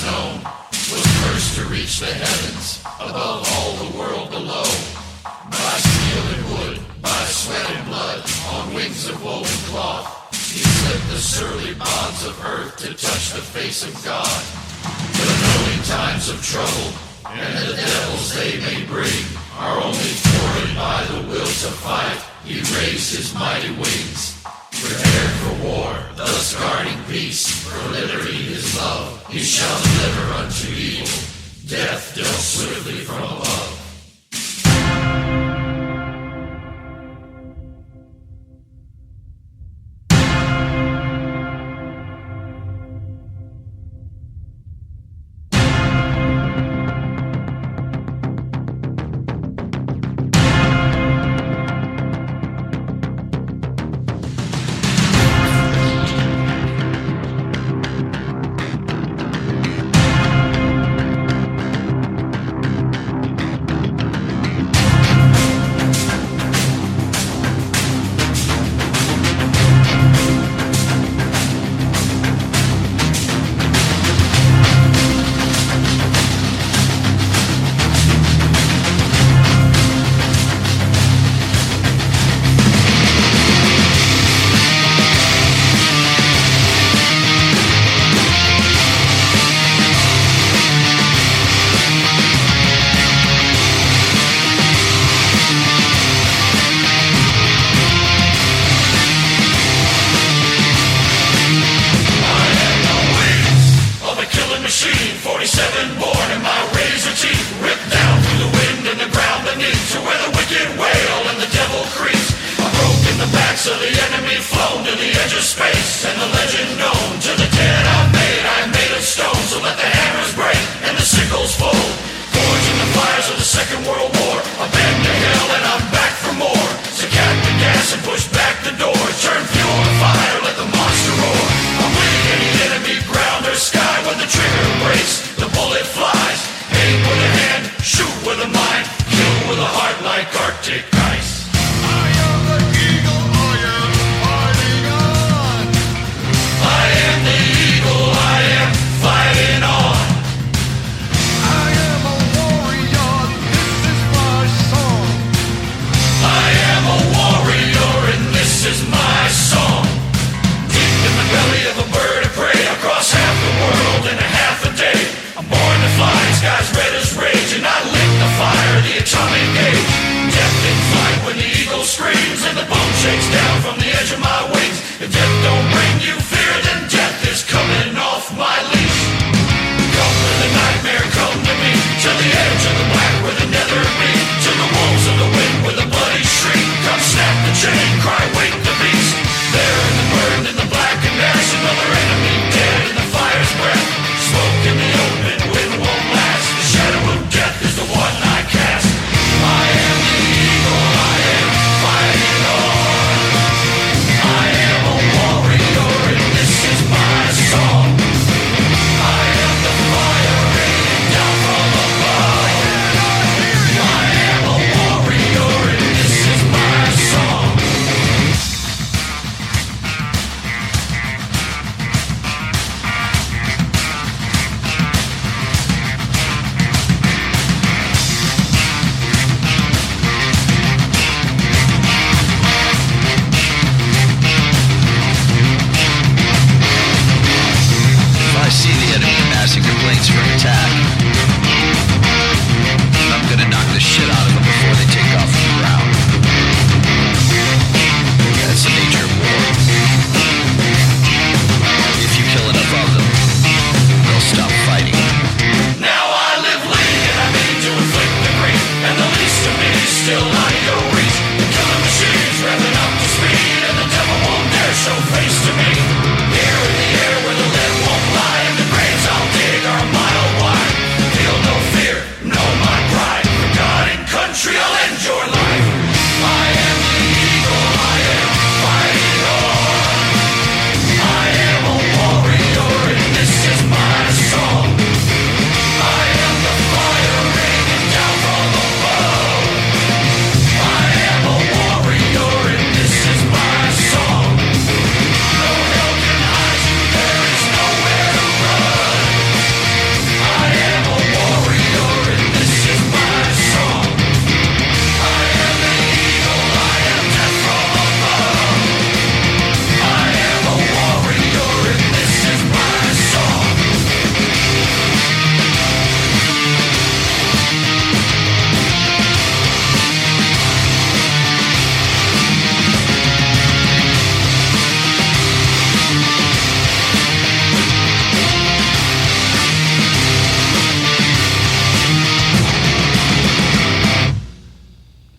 known, was first to reach the heavens, above all the world below. By steel and wood, by sweat and blood, on wings of woven cloth, he slipped the surly bonds of earth to touch the face of God. But knowing times of trouble, and the devils they may bring, are only thwarted by the will to fight, he raised his mighty wings. Prepared for war, thus guarding peace, for liberty his love, he shall deliver unto evil, death dealt swiftly from above. I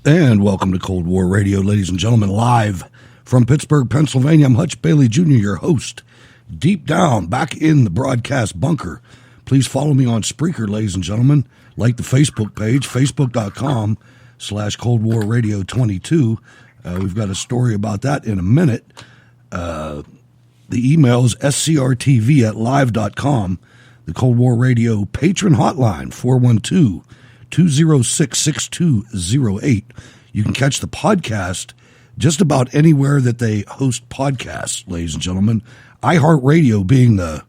And welcome to Cold War Radio, ladies and gentlemen, live from Pittsburgh, Pennsylvania. I'm Hutch Bailey Jr., your host, deep down, back in the broadcast bunker. Please follow me on Spreaker, ladies and gentlemen. Like the Facebook page, facebook.com/Cold War Radio 22. We've got a story about that in a minute. The email is scrtv@live.com. The Cold War Radio patron hotline, 412-206-6208. You can catch the podcast just about anywhere that they host podcasts, ladies and gentlemen. iHeartRadio being the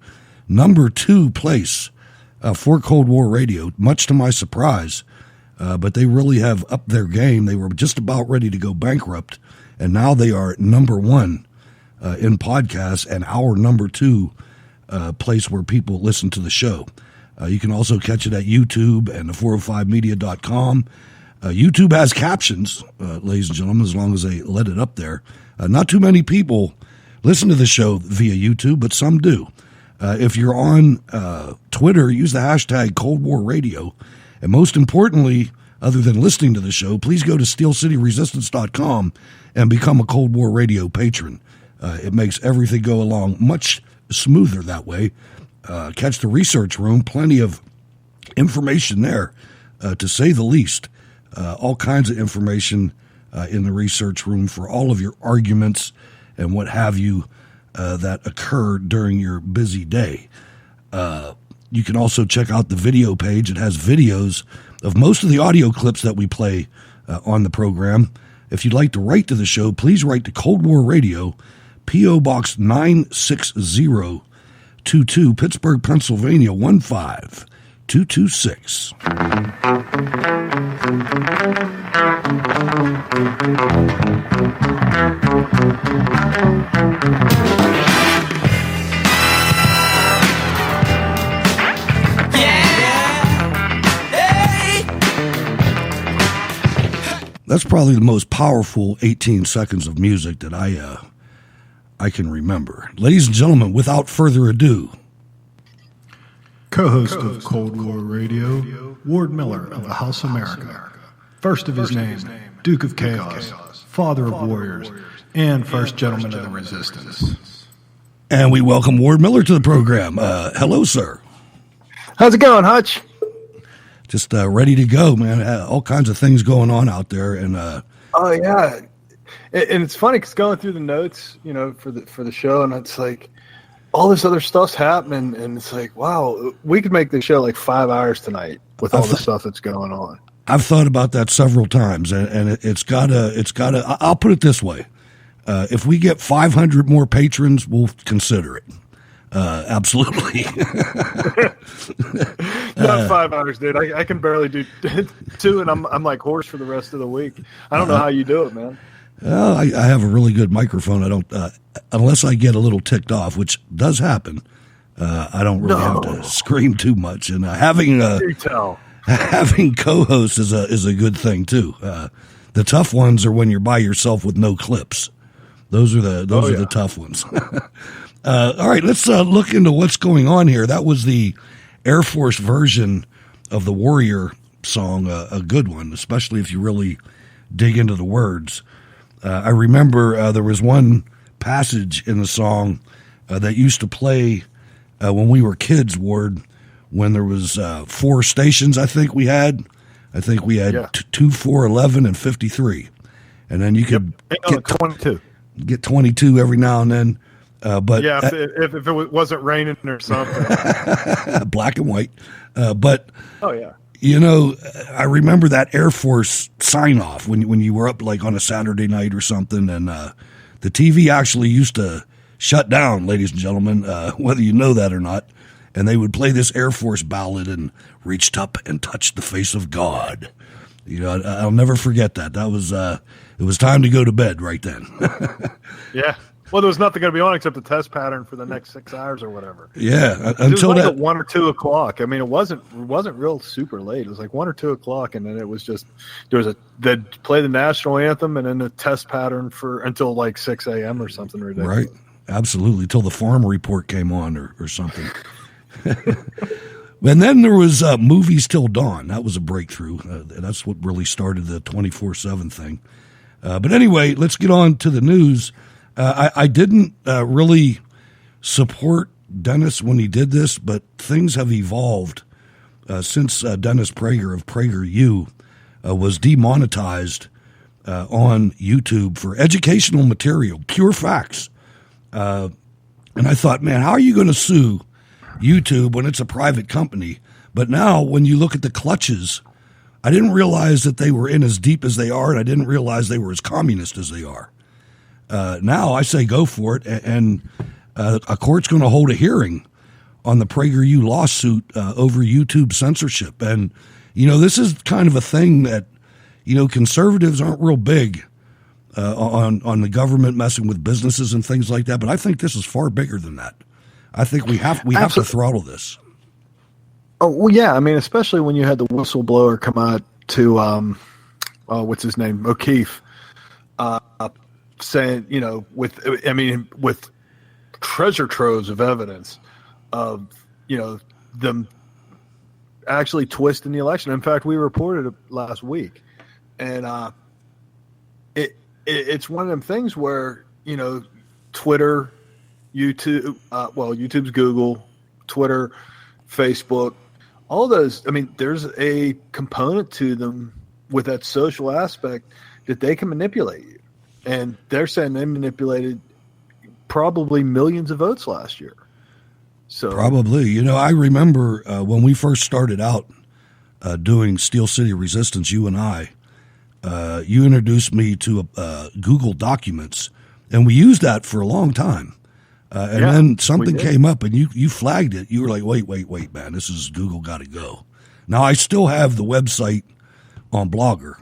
number 2 place for Cold War Radio, much to my surprise. But they really have upped their game. They were just about ready to go bankrupt, and now they are number 1 in podcasts and our number 2 place where people listen to the show. You can also catch it at YouTube and the 405media.com. YouTube has captions, ladies and gentlemen, as long as they let it up there. Not too many people listen to the show via YouTube, but some do. If you're on Twitter, use the hashtag Cold War Radio. And most importantly, other than listening to the show, please go to steelcityresistance.com and become a Cold War Radio patron. It makes everything go along much smoother that way. Catch the research room, plenty of information there, to say the least. All kinds of information in the research room for all of your arguments and what have you that occur during your busy day. You can also check out the video page. It has videos of most of the audio clips that we play on the program. If you'd like to write to the show, please write to Cold War Radio, P.O. Box 96022, Pittsburgh, Pennsylvania, 15226. That's probably the most powerful 18 seconds of music that I can remember. Ladies and gentlemen, without further ado, co-host of Cold War Radio, Ward Miller of the House America, first of his name, Duke of Chaos, father of warriors, and first gentleman of the resistance. And we welcome Ward Miller to the program. Hello, sir. How's it going, Hutch? Just ready to go, man. All kinds of things going on out there, and oh yeah, and it's funny because going through the notes, you know, for the show, and it's like all this other stuff's happening, and it's like, wow, we could make the show like 5 hours tonight with all the stuff that's going on. I've thought about that several times, and it's gotta. I'll put it this way: if we get 500 more patrons, we'll consider it. Absolutely. Not 5 hours, dude. I can barely do 2, and I'm like hoarse for the rest of the week. I don't know how you do it, man. I have a really good microphone. I don't, unless I get a little ticked off, which does happen. I don't really have to scream too much, and having co-hosts is a good thing too. The tough ones are when you're by yourself with no clips. Those are the tough ones. All right, let's look into what's going on here. That was the Air Force version of the Warrior song, a good one, especially if you really dig into the words. I remember there was one passage in the song that used to play when we were kids, Ward, when there was 4 stations I think we had. 2, 4, 11, and 53. And then you could get 22. Get 22 every now and then. But yeah, if it wasn't raining or something, black and white. But oh yeah, you know, I remember that Air Force sign off when you were up like on a Saturday night or something, and the TV actually used to shut down, ladies and gentlemen, whether you know that or not. And they would play this Air Force ballad and reached up and touched the face of God. You know, I'll never forget that. That was it was time to go to bed right then. Yeah. Well, there was nothing going to be on except the test pattern for the next 6 hours or whatever. Yeah, until like at 1 or 2 o'clock. I mean, it wasn't real super late. It was like 1 or 2 o'clock, and then it was just they'd play the national anthem and then the test pattern for until like 6 a.m. or something ridiculous. Right, absolutely, till the farm report came on or something. And then there was Movies Till Dawn. That was a breakthrough. That's what really started the 24/7 thing. But anyway, let's get on to the news. I didn't really support Dennis when he did this, but things have evolved since Dennis Prager of PragerU was demonetized on YouTube for educational material, pure facts. And I thought, man, how are you going to sue YouTube when it's a private company? But now when you look at the clutches, I didn't realize that they were in as deep as they are, and I didn't realize they were as communist as they are. Now I say go for it, and a court's going to hold a hearing on the PragerU lawsuit over YouTube censorship. And, this is kind of a thing that, conservatives aren't real big on the government messing with businesses and things like that. But I think this is far bigger than that. I think we have to throttle this. Oh, well, yeah. I mean, especially when you had the whistleblower come out to, what's his name? O'Keefe, saying, with treasure troves of evidence of, them actually twisting the election. In fact, we reported it last week. And it's one of them things where, Twitter, YouTube, YouTube's Google, Twitter, Facebook, all those, there's a component to them with that social aspect that they can manipulate you. And they're saying they manipulated probably millions of votes last year. So probably, I remember when we first started out doing Steel City Resistance, you and I, you introduced me to Google Documents, and we used that for a long time. And then something came up, and you flagged it. You were like, wait, man, this is Google got to go. Now, I still have the website on Blogger,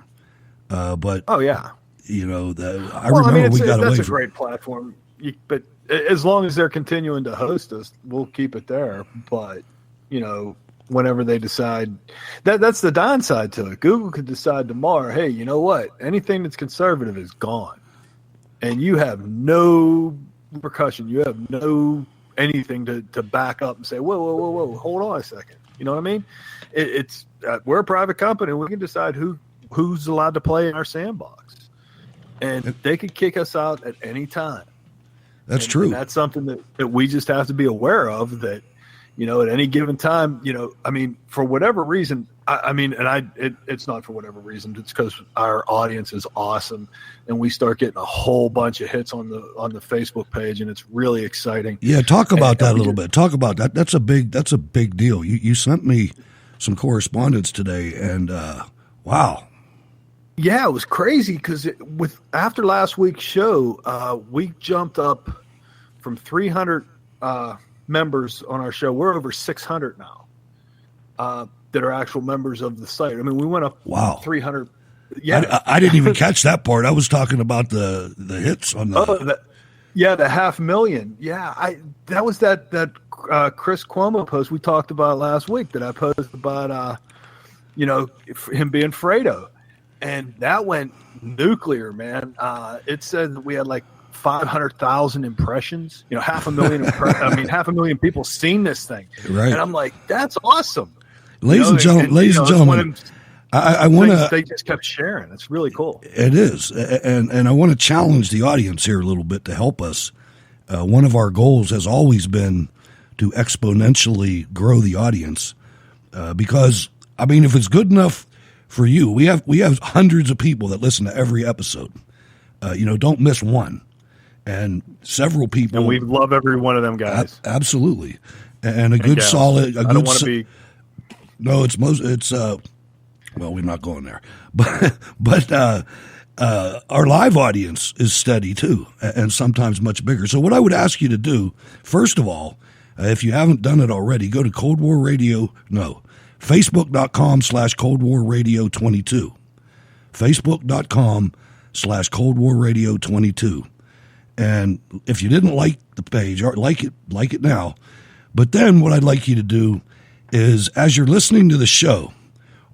but oh yeah, I remember we got away from it. That's a great platform, but as long as they're continuing to host us, we'll keep it there. But whenever they decide, that's the downside to it. Google could decide tomorrow, hey, you know what? Anything that's conservative is gone, and you have no repercussion. You have no anything to back up and say, whoa, hold on a second. You know what I mean? It's we're a private company. We can decide who's allowed to play in our sandbox, and they could kick us out at any time. That's true. And that's something that we just have to be aware of, that, at any given time, for whatever reason, it's not for whatever reason. It's because our audience is awesome, and we start getting a whole bunch of hits on the Facebook page, and it's really exciting. Yeah, talk about that a little bit. Talk about that. That's a big deal. You sent me some correspondence today, and wow. Yeah, it was crazy because after last week's show, we jumped up from 300 members on our show. We're over 600 now that are actual members of the site. We went up 300. Yeah, I didn't even catch that part. I was talking about the hits on the. The 500,000. Yeah, that was that Chris Cuomo post we talked about last week that I posted about him being Fredo. And that went nuclear, man. It said that we had like 500,000 impressions. 500,000 people seen this thing. Right. And I'm like, that's awesome. Ladies and gentlemen, I want to. They just kept sharing. It's really cool. It is, and I want to challenge the audience here a little bit to help us. One of our goals has always been to exponentially grow the audience, because if it's good enough for you, we have hundreds of people that listen to every episode. Don't miss one, and several people. And we love every one of them guys. Absolutely, and a good solid. I don't want to be. No, it's well, we're not going there, but our live audience is steady too, and sometimes much bigger. So what I would ask you to do, first of all, if you haven't done it already, go to Cold War Radio. No. Facebook.com/Cold War Radio 22. Facebook.com/Cold War Radio 22. And if you didn't like the page, or like it now. But then what I'd like you to do is, as you're listening to the show,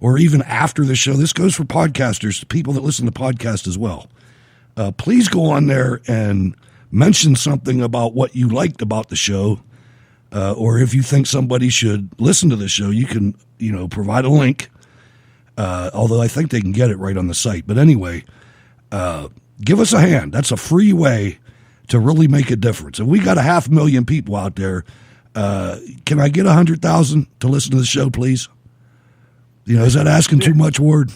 or even after the show, this goes for podcasters, people that listen to podcasts as well. Please go on there and mention something about what you liked about the show. or if you think somebody should listen to the show, you can, provide a link. Although I think they can get it right on the site. But anyway, give us a hand. That's a free way to really make a difference. And we got 500,000 people out there. Can I get 100,000 to listen to the show, please? Is that asking too much, Ward?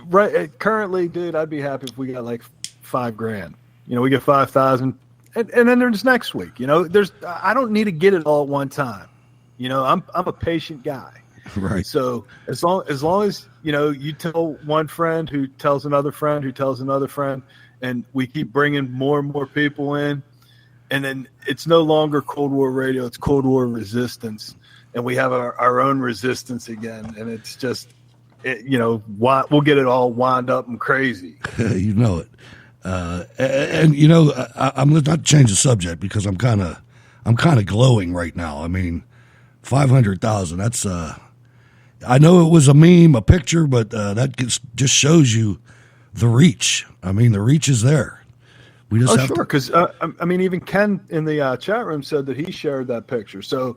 Right. Currently, dude, I'd be happy if we got like $5,000. We get 5,000, and then there's next week. I don't need to get it all at one time. I'm a patient guy. Right. So as long as you tell one friend who tells another friend who tells another friend, and we keep bringing more and more people in, and then it's no longer Cold War radio; it's Cold War resistance, and we have our own resistance again, and it's just, we'll get it all wound up and crazy. You know it, I'm not to change the subject because I'm kind of glowing right now. I mean, 500,000. That's I know it was a meme, a picture, but that just shows you the reach. I mean, the reach is there. We just have sure, because even Ken in the chat room said that he shared that picture. So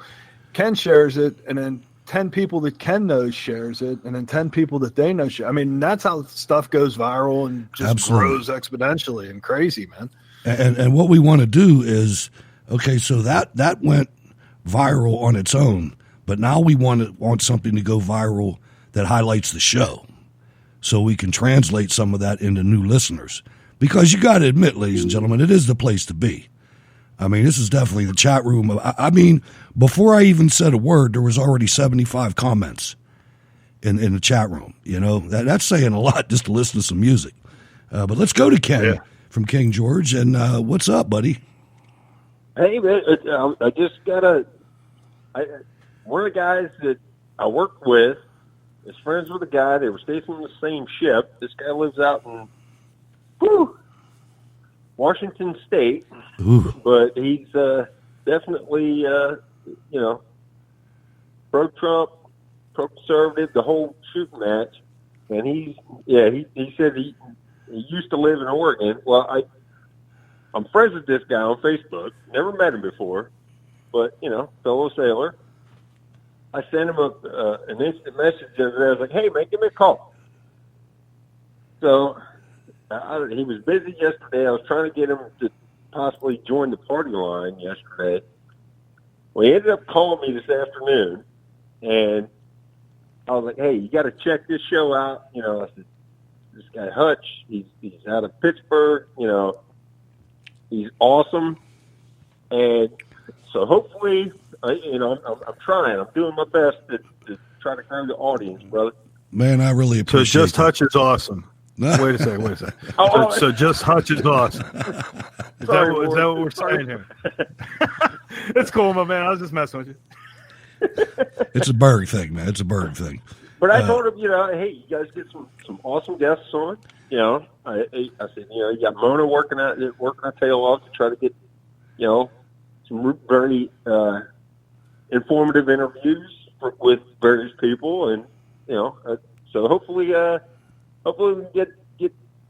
Ken shares it, and then 10 people that Ken knows shares it, and then 10 people that they know share. I mean, that's how stuff goes viral and just grows exponentially and crazy, man. And what we want to do is, okay, so that went viral on its own, but now we want something to go viral that highlights the show, so we can translate some of that into new listeners. Because you got to admit, ladies and gentlemen, it is the place to be. I mean, this is definitely the chat room. I mean, before I even said a word, there was already 75 comments in the chat room. That's saying a lot just to listen to some music. But let's go to Ken from King George. And what's up, buddy? Hey, man, I just got one of the guys that I work with is friends with a guy. They were stationed on the same ship. This guy lives out in Washington State, but he's definitely, pro-Trump, pro-conservative, the whole shooting match. And he said he used to live in Oregon. Well, I'm friends with this guy on Facebook. Never met him before, but, fellow sailor. I sent him an instant message the other day. I was like, hey, man, give me a call. So he was busy yesterday. I was trying to get him to possibly join the party line yesterday. Well, he ended up calling me this afternoon, and I was like, hey, you got to check this show out. I said, this guy Hutch, he's out of Pittsburgh. He's awesome. And so hopefully, I'm trying. I'm doing my best to try to grow the audience, brother. Man, I really appreciate it. So Just Hutch is awesome. Wait a second. So Just Hutch is awesome. Is that what we're saying here? It's cool, my man. I was just messing with you. It's a Berg thing, man. It's a Berg thing. But I told him, hey, you guys get some awesome guests on. I said, you got Mona working her tail off to try to get, some very informative interviews with various people, and so hopefully we can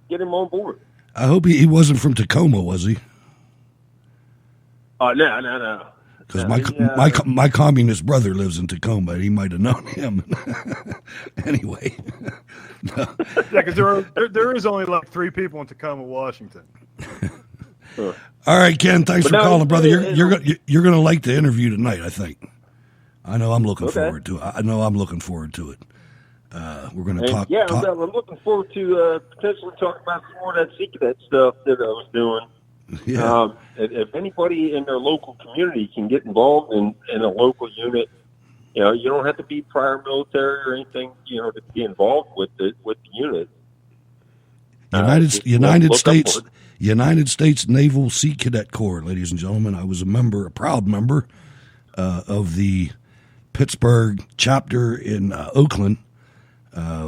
get him on board. I hope he wasn't from Tacoma, was he? No. Because my communist brother lives in Tacoma. He might have known him. Anyway. No. Yeah, because there is only like 3 people in Tacoma, Washington. All right, Ken. Thanks for calling, brother. You're going to like the interview tonight, I think. I know I'm looking forward to it. We're going to talk. Yeah, I'm looking forward to potentially talking about some more of that Sea Cadet stuff that I was doing. Yeah. If anybody in their local community can get involved in a local unit, you don't have to be prior military or anything, to be involved with the unit. United States Naval Sea Cadet Corps, ladies and gentlemen. I was a proud member of the Pittsburgh chapter in Oakland.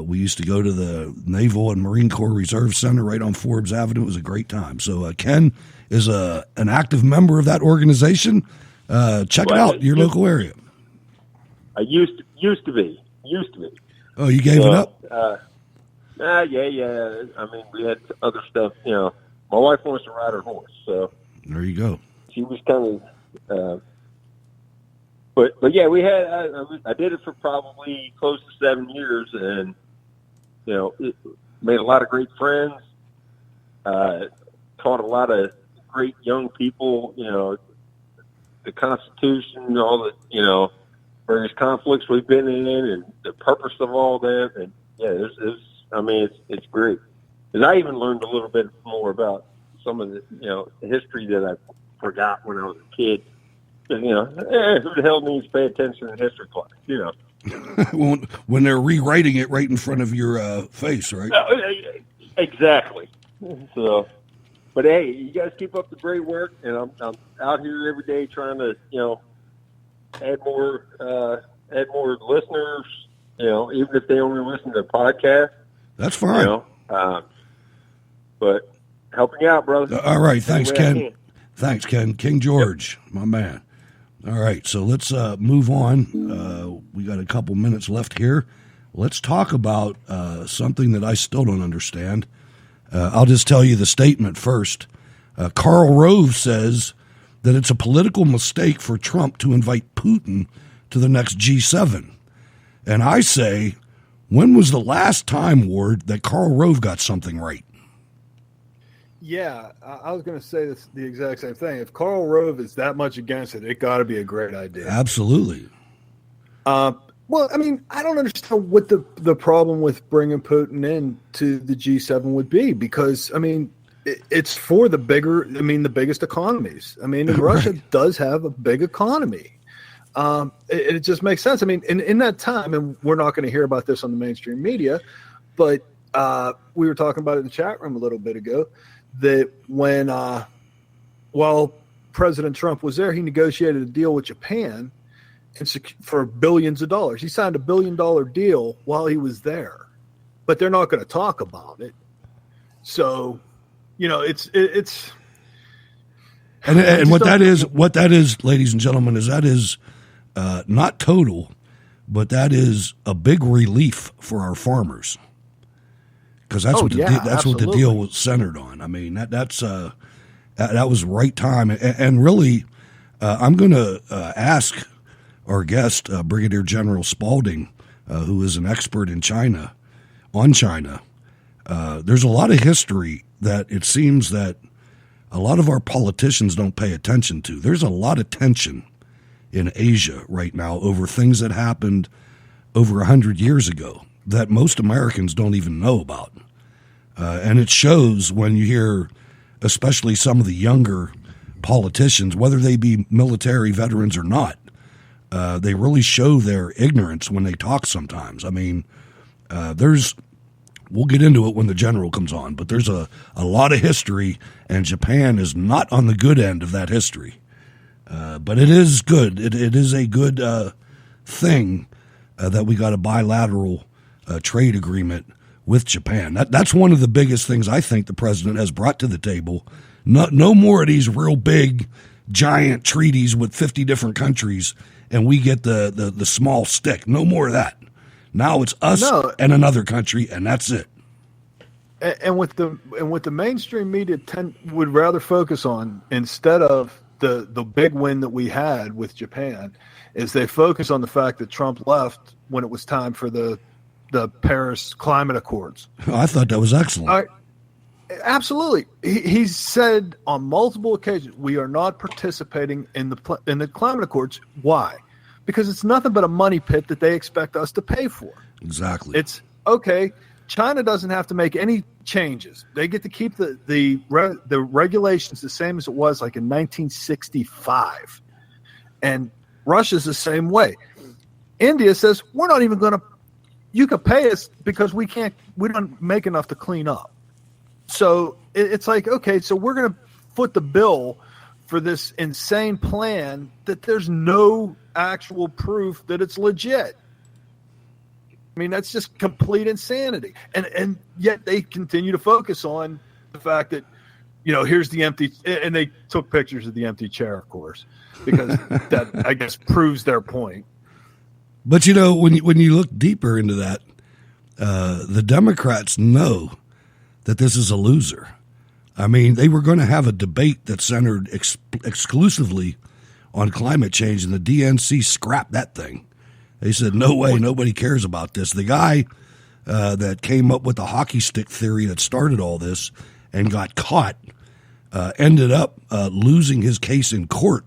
We used to go to the Naval and Marine Corps Reserve Center right on Forbes Avenue. It was a great time. So Ken is an active member of that organization. Check it out, your local area. I used to be. Oh, you gave it up? Yeah. I mean, we had other stuff. My wife wants to ride her horse, so there you go. She was kind of but yeah, we had. I did it for probably close to 7 years, and it made a lot of great friends. Taught a lot of great young people. The Constitution, all the various conflicts we've been in, and the purpose of all that. And yeah, it's great. And I even learned a little bit more about some of the history that I forgot when I was a kid. And, who the hell needs to pay attention in history class? When they're rewriting it right in front of your face, right? Exactly. So, but hey, you guys keep up the great work, and I'm out here every day trying to add more listeners. Even if they only listen to the podcast, that's fine. But helping out, brother. All right, thanks, Ken. Thanks, Ken. King George, my man. All right, so let's move on. We got a couple minutes left here. Let's talk about something that I still don't understand. I'll just tell you the statement first. Karl Rove says that it's a political mistake for Trump to invite Putin to the next G7. And I say, when was the last time, Ward, that Karl Rove got something right? Yeah, I was going to say the exact same thing. If Karl Rove is that much against it, it got to be a great idea. Absolutely. Well, I mean, I don't understand what the problem with bringing Putin in to the G7 would be, because, I mean, it's for the biggest economies. I mean, Russia does have a big economy. It just makes sense. I mean, in that time, and we're not going to hear about this on the mainstream media, but we were talking about it in the chat room a little bit ago, that when while President Trump was there, he negotiated a deal with Japan for billions of dollars. He signed $1 billion deal while he was there, but they're not going to talk about it. So, it's and what that is, ladies and gentlemen, is not total, but that is a big relief for our farmers, because that's what the deal was centered on. I mean, that was the right time, and really, I'm going to ask our guest, Brigadier General Spalding, who is an expert in China. There's a lot of history that it seems that a lot of our politicians don't pay attention to. There's a lot of tension in Asia right now over things that happened over 100 years ago that most Americans don't even know about. And it shows when you hear, especially some of the younger politicians, whether they be military veterans or not, they really show their ignorance when they talk sometimes. I mean, we'll get into it when the general comes on, but there's a lot of history, and Japan is not on the good end of that history. But it is good. It is a good thing that we got a bilateral trade agreement with Japan. That's one of the biggest things I think the president has brought to the table. No more of these real big, giant treaties with 50 different countries, and we get the small stick. No more of that. Now it's us and another country, and that's it. And what the mainstream media would rather focus on, instead of the big win that we had with Japan, is they focus on the fact that Trump left when it was time for the Paris Climate Accords. I thought that was excellent. Absolutely. He said on multiple occasions, we are not participating in the climate accords. Why? Because it's nothing but a money pit that they expect us to pay for. Exactly. It's okay. China doesn't have to make any changes. They get to keep the regulations the same as it was like in 1965. And Russia's the same way. India says, we're not even going to, you can pay us because we don't make enough to clean up. So it's like, okay, so we're going to foot the bill for this insane plan that there's no actual proof that it's legit. I mean, that's just complete insanity. And yet they continue to focus on the fact that, here's the empty, and they took pictures of the empty chair, of course, because that, I guess, proves their point. But, when you look deeper into that, the Democrats know that this is a loser. I mean, they were going to have a debate that centered exclusively on climate change, and the DNC scrapped that thing. They said, no way, nobody cares about this. The guy that came up with the hockey stick theory that started all this and got caught ended up losing his case in court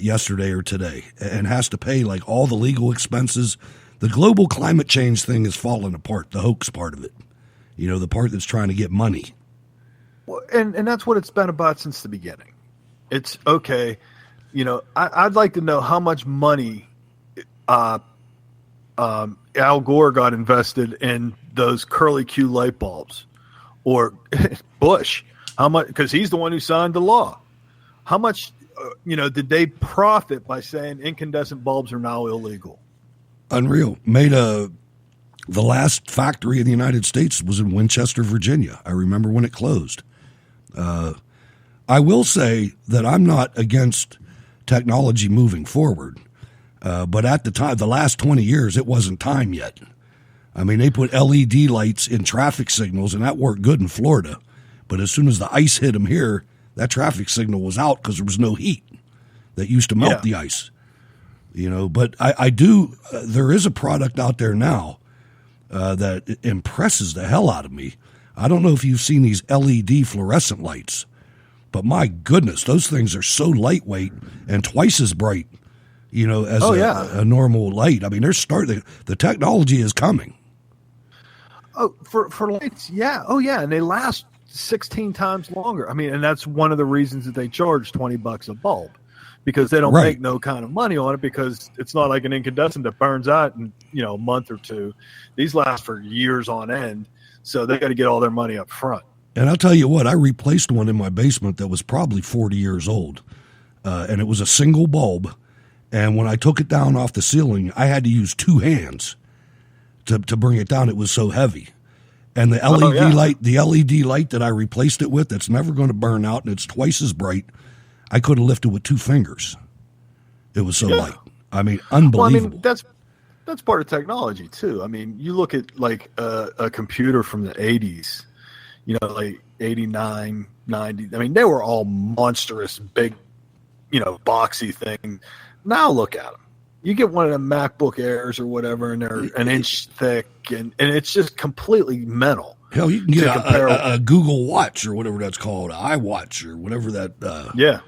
yesterday or today, and has to pay like all the legal expenses. The global climate change thing is falling apart, the hoax part of it. You know, the part that's trying to get money. Well, and that's what it's been about since the beginning. It's okay. You know, I'd like to know how much money Al Gore got invested in those curly Q light bulbs, or Bush. How much? Because he's the one who signed the law. How much, did they profit by saying incandescent bulbs are now illegal? Unreal. The last factory in the United States was in Winchester, Virginia. I remember when it closed. I will say that I'm not against technology moving forward, but at the time, the last 20 years, it wasn't time yet. I mean, they put LED lights in traffic signals, and that worked good in Florida. But as soon as the ice hit them here, that traffic signal was out because there was no heat that used to melt the ice. But I do, there is a product out there now that impresses the hell out of me. I don't know if you've seen these LED fluorescent lights, but my goodness, those things are so lightweight and twice as bright, as a normal light. I mean, the technology is coming. Oh, for lights, yeah. Oh, yeah, and they last 16 times longer. I mean, and that's one of the reasons that they charge $20 a bulb, because they don't make no kind of money on it, because it's not like an incandescent that burns out in a month or two. These last for years on end, so they got to get all their money up front. And I'll tell you what, I replaced one in my basement that was probably 40 years old, and it was a single bulb. And when I took it down off the ceiling, I had to use two hands to bring it down. It was so heavy. And the LED light that I replaced it with, that's never going to burn out, and it's twice as bright, I could have lifted with two fingers. It was so light. I mean, unbelievable. Well, I mean, that's part of technology too. I mean, you look at like a computer from the 80s, like 89, 90. I mean, they were all monstrous, big, boxy things. Now look at them. You get one of the MacBook Airs or whatever, and they're an inch thick, and it's just completely metal. Hell, you can get a Google Watch or whatever that's called, an iWatch or whatever that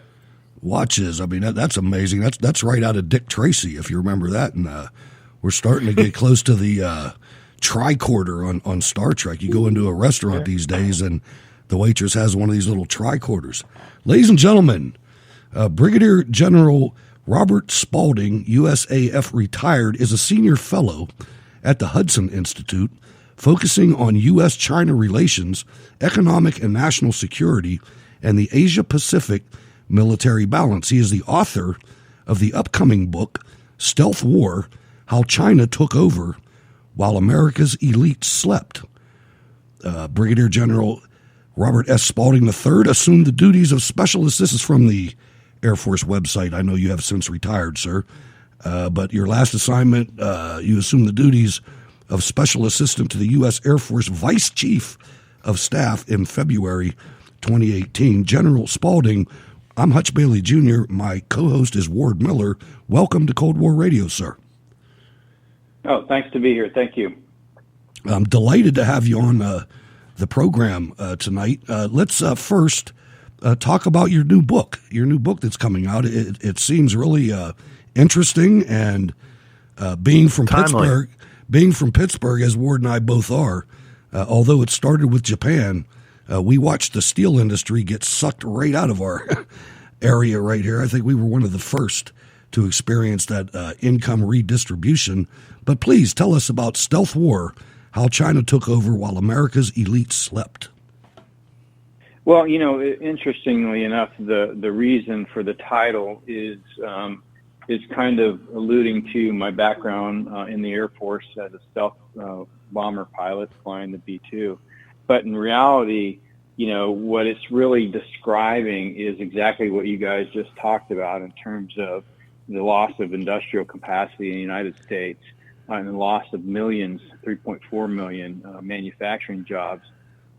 watch is. I mean, that's amazing. That's right out of Dick Tracy, if you remember that. And we're starting to get close to the tricorder on Star Trek. You go into a restaurant these days, and the waitress has one of these little tricorders. Ladies and gentlemen, Brigadier General Robert Spalding, USAF retired, is a senior fellow at the Hudson Institute, focusing on U.S.-China relations, economic and national security, and the Asia-Pacific military balance. He is the author of the upcoming book, Stealth War, How China Took Over While America's Elite Slept. Brigadier General Robert S. Spalding III assumed the duties of special assistant from the Air Force website. I know you have since retired, sir, but your last assignment, you assumed the duties of special assistant to the U.S. Air Force Vice Chief of Staff in February 2018. General Spalding, I'm Hutch Bailey Jr. My co-host is Ward Miller. Welcome to Cold War Radio, sir. Oh, thanks to be here. Thank you. I'm delighted to have you on the program tonight. Let's first talk about your new book that's coming out. It seems really interesting, and being from Pittsburgh, as Ward and I both are, although it started with Japan, we watched the steel industry get sucked right out of our area right here. I think we were one of the first to experience that income redistribution. But please tell us about Stealth War, How China Took Over While America's Elite Slept. Well, interestingly enough, the reason for the title is kind of alluding to my background in the Air Force as a stealth bomber pilot flying the B-2. But in reality, what it's really describing is exactly what you guys just talked about in terms of the loss of industrial capacity in the United States and the loss of millions, 3.4 million manufacturing jobs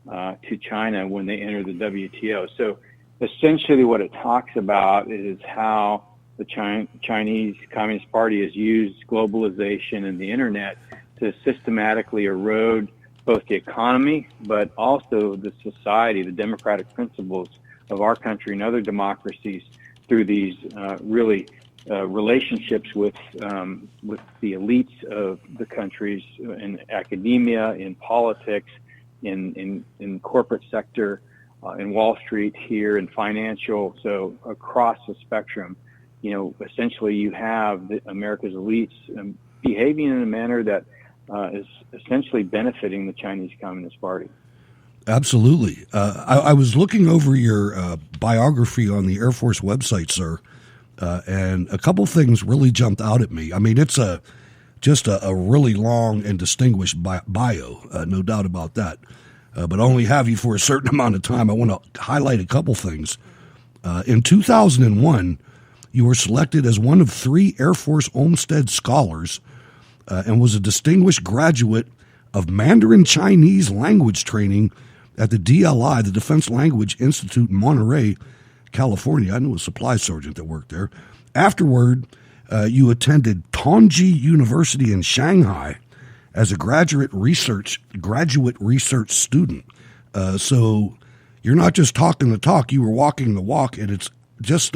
to China when they enter the WTO. So essentially what it talks about is how the Chinese Communist Party has used globalization and the internet to systematically erode both the economy, but also the society, the democratic principles of our country and other democracies through these relationships with the elites of the countries in academia, in politics, in corporate sector, in Wall Street here, in financial. So across the spectrum, essentially you have America's elites behaving in a manner that is essentially benefiting the Chinese Communist Party. Absolutely. I was looking over your biography on the Air Force website, sir, and a couple things really jumped out at me. I mean, it's just a really long and distinguished bio, no doubt about that. But I only have you for a certain amount of time. I want to highlight a couple things. In 2001, you were selected as one of 3 Air Force Olmsted Scholars and was a distinguished graduate of Mandarin Chinese language training at the DLI, the Defense Language Institute in Monterey, California. I knew a supply sergeant that worked there. Afterward, you attended Tongji University in Shanghai as a graduate research student. So you're not just talking the talk, you were walking the walk, and it's just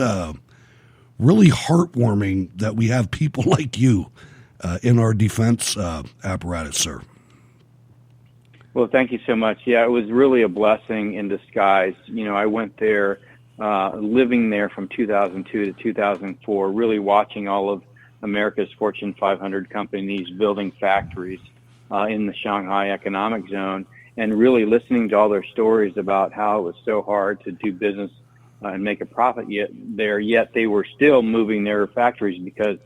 really heartwarming that we have people like you in our defense apparatus, sir. Well, thank you so much. Yeah, it was really a blessing in disguise. I went there, living there from 2002 to 2004, really watching all of America's Fortune 500 companies building factories in the Shanghai economic zone, and really listening to all their stories about how it was so hard to do business and make a profit yet they were still moving their factories because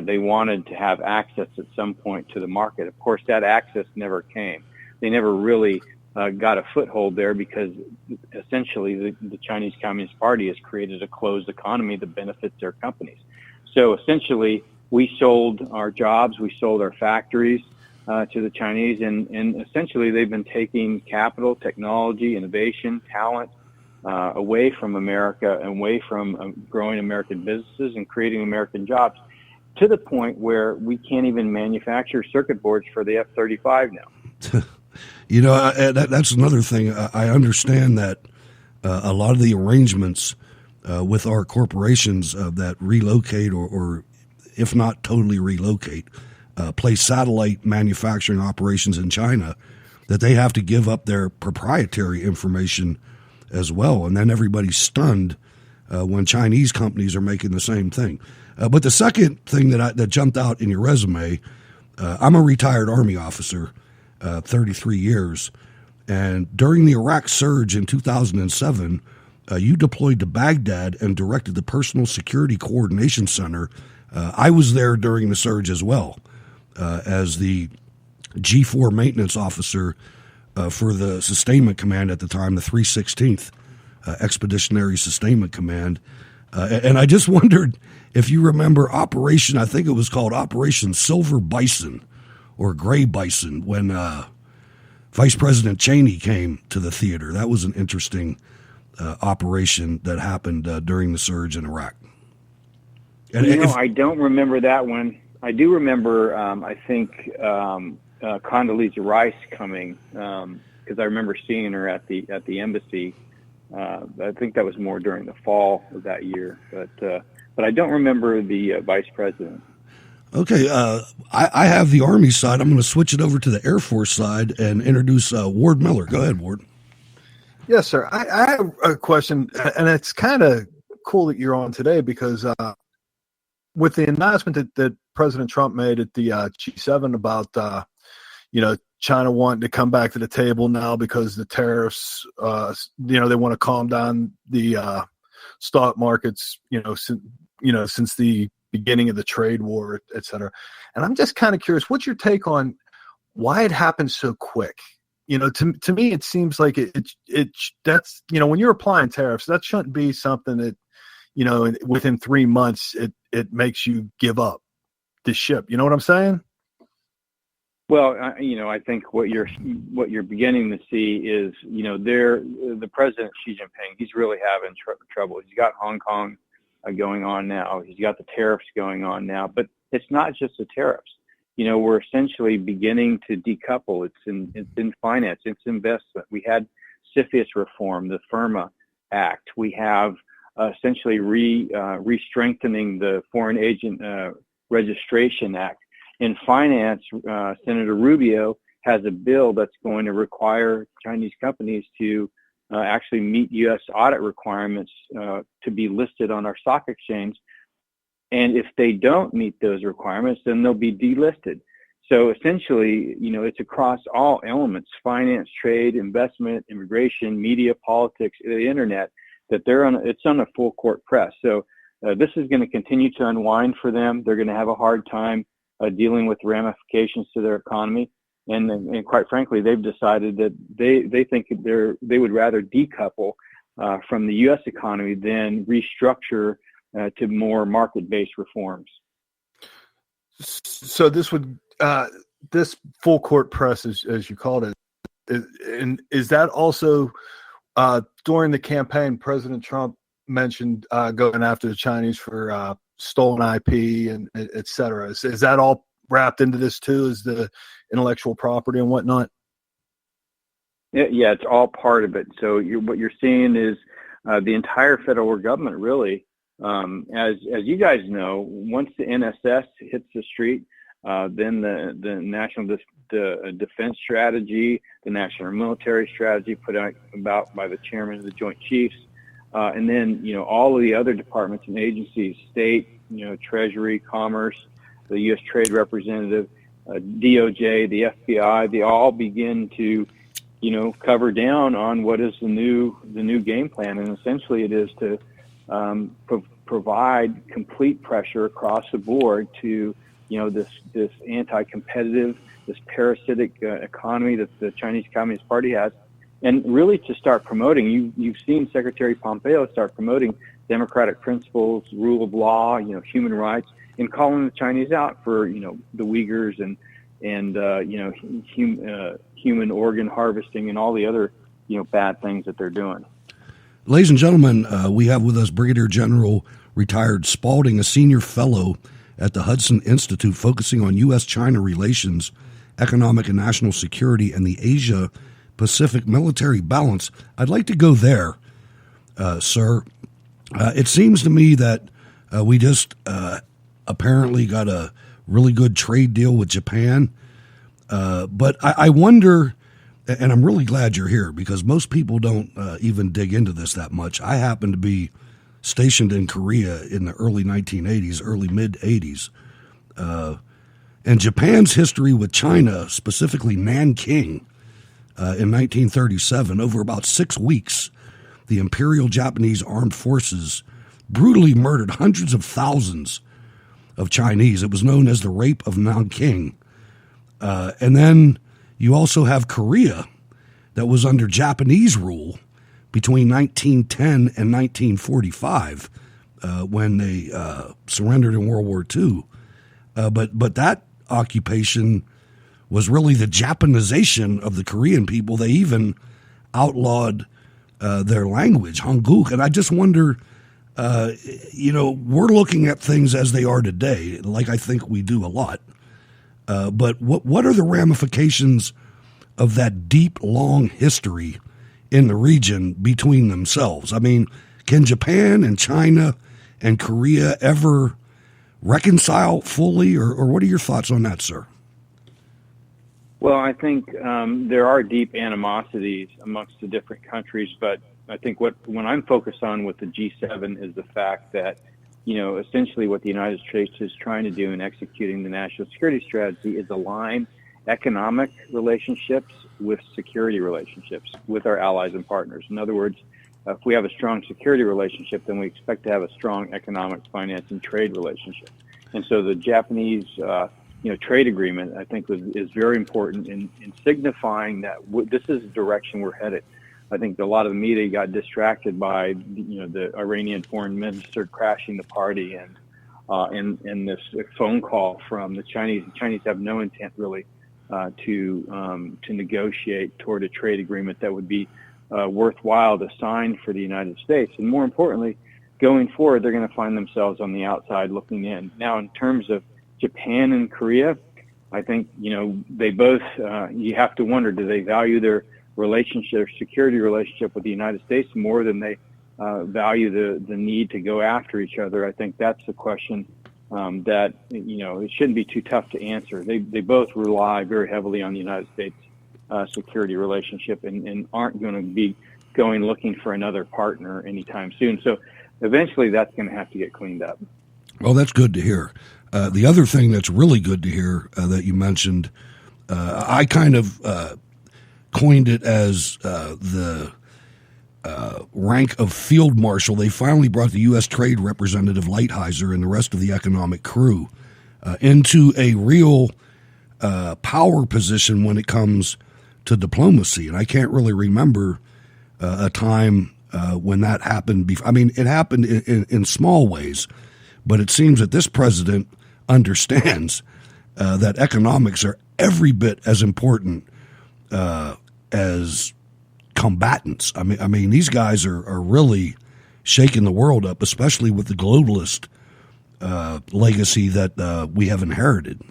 they wanted to have access at some point to the market. Of course, that access never came. They never really got a foothold there because essentially the Chinese Communist Party has created a closed economy that benefits their companies. So essentially, we sold our jobs, we sold our factories to the Chinese, and essentially they've been taking capital, technology, innovation, talent away from America and away from growing American businesses and creating American jobs, to the point where we can't even manufacture circuit boards for the F-35 now. That's another thing. I understand that a lot of the arrangements with our corporations that relocate or if not totally relocate, place satellite manufacturing operations in China, that they have to give up their proprietary information as well. And then everybody's stunned when Chinese companies are making the same thing. But the second thing that jumped out in your resume, I'm a retired Army officer, 33 years. And during the Iraq surge in 2007, you deployed to Baghdad and directed the Personal Security Coordination Center. I was there during the surge as well, as the G4 maintenance officer for the Sustainment Command at the time, the 316th Expeditionary Sustainment Command. And I just wondered if you remember I think it was called Operation Silver Bison or Gray Bison, when Vice President Cheney came to the theater. That was an interesting operation that happened during the surge in Iraq. And I don't remember that one. I do remember, I think, Condoleezza Rice coming, because I remember seeing her at the embassy. I think that was more during the fall of that year, but I don't remember the vice president. Okay, I have the Army side. I'm going to switch it over to the Air Force side and introduce Ward Miller. Go ahead, Ward. Yes, sir. I have a question, and it's kind of cool that you're on today because with the announcement that President Trump made at the G7 about China wanting to come back to the table now because the tariffs, they want to calm down the stock markets, since the beginning of the trade war, et cetera. And I'm just kind of curious, what's your take on why it happened so quick? To me, it seems like that's, when you're applying tariffs, that shouldn't be something that, within 3 months, it makes you give up the ship. You know what I'm saying? Well, I think what you're beginning to see is, the president Xi Jinping, he's really having trouble. He's got Hong Kong going on now. He's got the tariffs going on now, but it's not just the tariffs. We're essentially beginning to decouple. It's in finance, it's investment. We had CFIUS reform, the FIRMA Act. We have essentially re-strengthening the Foreign Agent Registration Act. In finance, Senator Rubio has a bill that's going to require Chinese companies to actually meet U.S. audit requirements to be listed on our stock exchange. And if they don't meet those requirements, then they'll be delisted. So essentially, it's across all elements: finance, trade, investment, immigration, media, politics, the internet. That it's on a full court press. So this is going to continue to unwind for them. They're going to have a hard time dealing with ramifications to their economy, and quite frankly, they've decided that they think they would rather decouple from the U.S. economy than restructure to more market-based reforms. So this would this full court press, as you called it, and is that also during the campaign? President Trump mentioned going after the Chinese for stolen IP and et cetera. Is that all wrapped into this too, as the intellectual property and whatnot? Yeah, it's all part of it. So what you're seeing is the entire federal government, really, as you guys know, once the NSS hits the street, then the national defense strategy, the national military strategy put out about by the chairman of the Joint Chiefs, and then all of the other departments and agencies, state, Treasury, Commerce, the U.S. Trade Representative, DOJ, the FBI, they all begin to cover down on what is the new game plan, and essentially it is to provide complete pressure across the board to this anti-competitive, this parasitic economy that the Chinese Communist Party has, and really to start promoting. You've seen Secretary Pompeo start promoting democratic principles, rule of law, human rights, and calling the Chinese out for the Uyghurs and human organ harvesting and all the other bad things that they're doing. Ladies and gentlemen, we have with us Brigadier General retired Spalding, a senior fellow at the Hudson Institute, focusing on U.S.-China relations, economic and national security, and the Asia-Pacific military balance. I'd like to go there, sir. It seems to me that we just apparently got a really good trade deal with Japan. But I wonder, and I'm really glad you're here because most people don't even dig into this that much. I happen to be stationed in Korea in the early 1980s, early mid-80s. And Japan's history with China, specifically Nanking, in 1937, over about 6 weeks, the Imperial Japanese Armed Forces brutally murdered hundreds of thousands of Chinese. It was known as the Rape of Nanking. And then you also have Korea that was under Japanese rule between 1910 and 1945 when they surrendered in World War II. But that occupation was really the Japanization of the Korean people. They even outlawed their language, Hanguk. And I just wonder, we're looking at things as they are today, like I think we do a lot. But what are the ramifications of that deep, long history in the region between themselves? I mean, can Japan and China and Korea ever reconcile fully, or what are your thoughts on that, sir? Well, I think there are deep animosities amongst the different countries, but I think when I'm focused on with the G7 is the fact that, essentially what the United States is trying to do in executing the national security strategy is align economic relationships with security relationships with our allies and partners. In other words, if we have a strong security relationship, then we expect to have a strong economic, finance, and trade relationship. And so the Japanese trade agreement, I think, is very important in signifying that this is the direction we're headed. I think a lot of the media got distracted by the Iranian foreign minister crashing the party and this phone call from the Chinese. The Chinese have no intent really to negotiate toward a trade agreement that would be worthwhile to sign for the United States. And more importantly, going forward, they're going to find themselves on the outside looking in. Now, in terms of Japan and Korea, I think, they both, you have to wonder, do they value their relationship, security relationship with the United States more than they value the need to go after each other? I think that's the question that, it shouldn't be too tough to answer. They both rely very heavily on the United States security relationship and aren't going to be going looking for another partner anytime soon. So eventually that's going to have to get cleaned up. Well, that's good to hear. The other thing that's really good to hear that you mentioned, I kind of coined it as the rank of field marshal. They finally brought the U.S. Trade Representative Lighthizer and the rest of the economic crew into a real power position when it comes to diplomacy. And I can't really remember a time when that happened. I mean, it happened in small ways, but it seems that this president understands that economics are every bit as important as combatants. I mean, these guys are really shaking the world up, especially with the globalist legacy that we have inherited.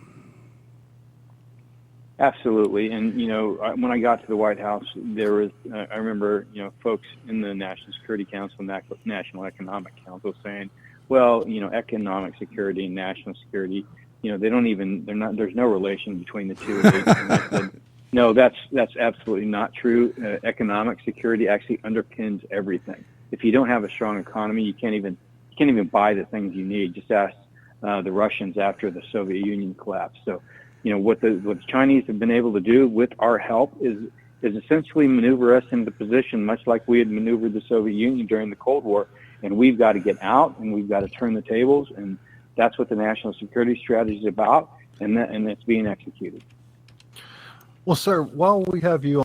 Absolutely. And, when I got to the White House, there was, I remember, folks in the National Security Council and National Economic Council saying, well, economic security and national security, there's no relation between the two. And I said, no, that's absolutely not true. Economic security actually underpins everything. If you don't have a strong economy, you can't even buy the things you need. Just ask the Russians after the Soviet Union collapsed. So, what the Chinese have been able to do with our help is essentially maneuver us into position, much like we had maneuvered the Soviet Union during the Cold War. And we've got to get out, and we've got to turn the tables, and that's what the national security strategy is about, and it's being executed. Well, sir, while we have you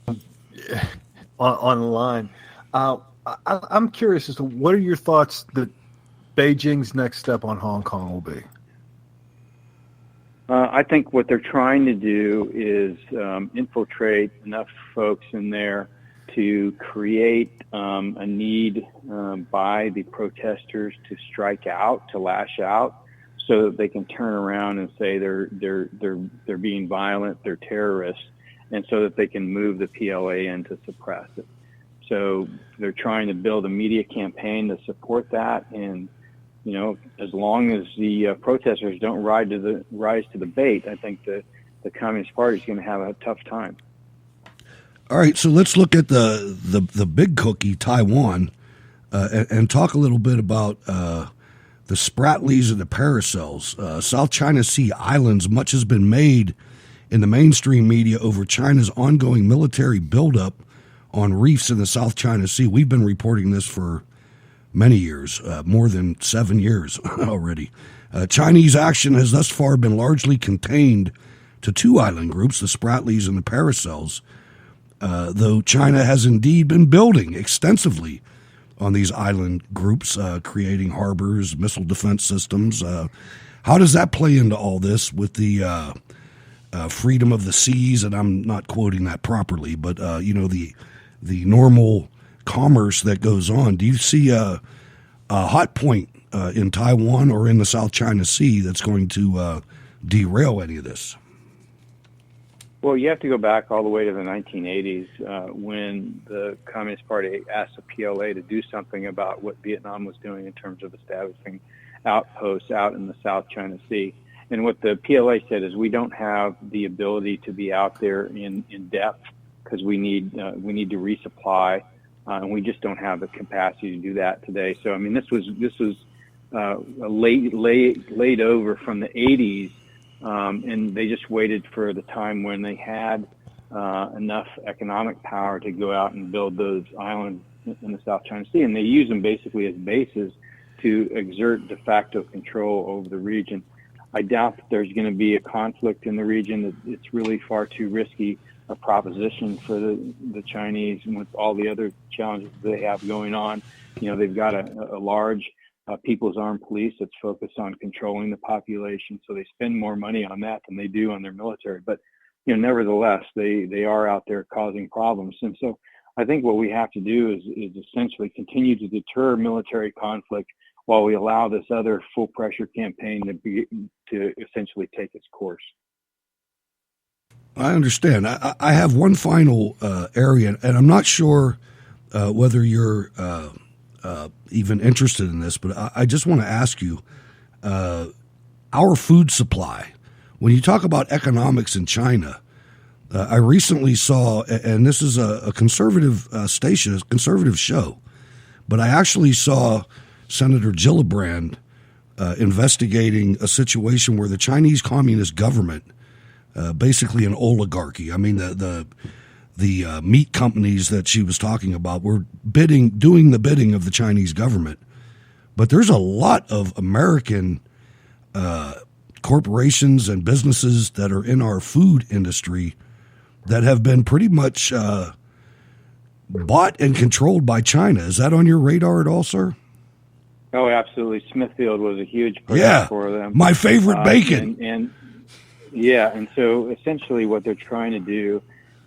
on the line, I'm curious as to what are your thoughts that Beijing's next step on Hong Kong will be? I think what they're trying to do is infiltrate enough folks in there to create a need by the protesters to strike out, to lash out, so that they can turn around and say they're being violent, they're terrorists, and so that they can move the PLA in to suppress it. So they're trying to build a media campaign to support that, and as long as the protesters don't rise to the bait, I think the Communist Party is going to have a tough time. All right, so let's look at the big cookie, Taiwan, and talk a little bit about the Spratlys and the Paracels. South China Sea islands. Much has been made in the mainstream media over China's ongoing military buildup on reefs in the South China Sea. We've been reporting this for many years, more than 7 years already. Chinese action has thus far been largely contained to two island groups, the Spratlys and the Paracels, though China has indeed been building extensively on these island groups, creating harbors, missile defense systems. How does that play into all this with the freedom of the seas? And I'm not quoting that properly, but the normal commerce that goes on. Do you see a hot point in Taiwan or in the South China Sea that's going to derail any of this? Well, you have to go back all the way to the 1980s when the Communist Party asked the PLA to do something about what Vietnam was doing in terms of establishing outposts out in the South China Sea. And what the PLA said is we don't have the ability to be out there in depth because we need to resupply, and we just don't have the capacity to do that today. So I mean, this was laid over from the 80s. And they just waited for the time when they had enough economic power to go out and build those islands in the South China Sea. And they use them basically as bases to exert de facto control over the region. I doubt that there's going to be a conflict in the region. It's really far too risky a proposition for the Chinese, and with all the other challenges they have going on. They've got a large People's Armed Police that's focused on controlling the population, so they spend more money on that than they do on their military. But nevertheless, they are out there causing problems. And so I think what we have to do is essentially continue to deter military conflict while we allow this other full pressure campaign to essentially take its course. I understand. I have one final area, and I'm not sure whether you're even interested in this, but I just want to ask you, our food supply. When you talk about economics in China, I recently saw, and this is a conservative station, a conservative show, but I actually saw Senator Gillibrand investigating a situation where the Chinese Communist government, basically an oligarchy. I mean, the meat companies that she was talking about were doing the bidding of the Chinese government. But there's a lot of American corporations and businesses that are in our food industry that have been pretty much bought and controlled by China. Is that on your radar at all, sir? Oh, absolutely. Smithfield was a huge product for them. My favorite bacon. And so essentially what they're trying to do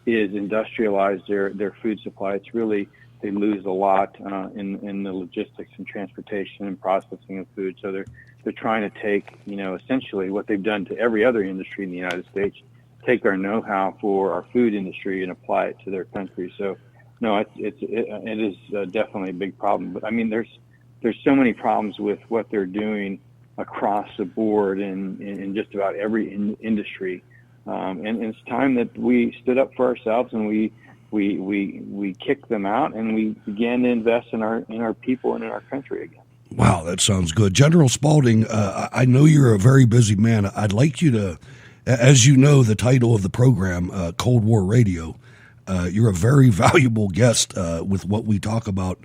is industrialize their food supply. It's really, they lose a lot in the logistics and transportation and processing of food. So they're trying to take, essentially what they've done to every other industry in the United States, take our know-how for our food industry and apply it to their country. So no, it is definitely a big problem. But I mean, there's so many problems with what they're doing across the board in just about every industry. And it's time that we stood up for ourselves and we kicked them out and we began to invest in our people and in our country again. Wow, that sounds good. General Spalding, I know you're a very busy man. I'd like you to, as you know, the title of the program, Cold War Radio, you're a very valuable guest with what we talk about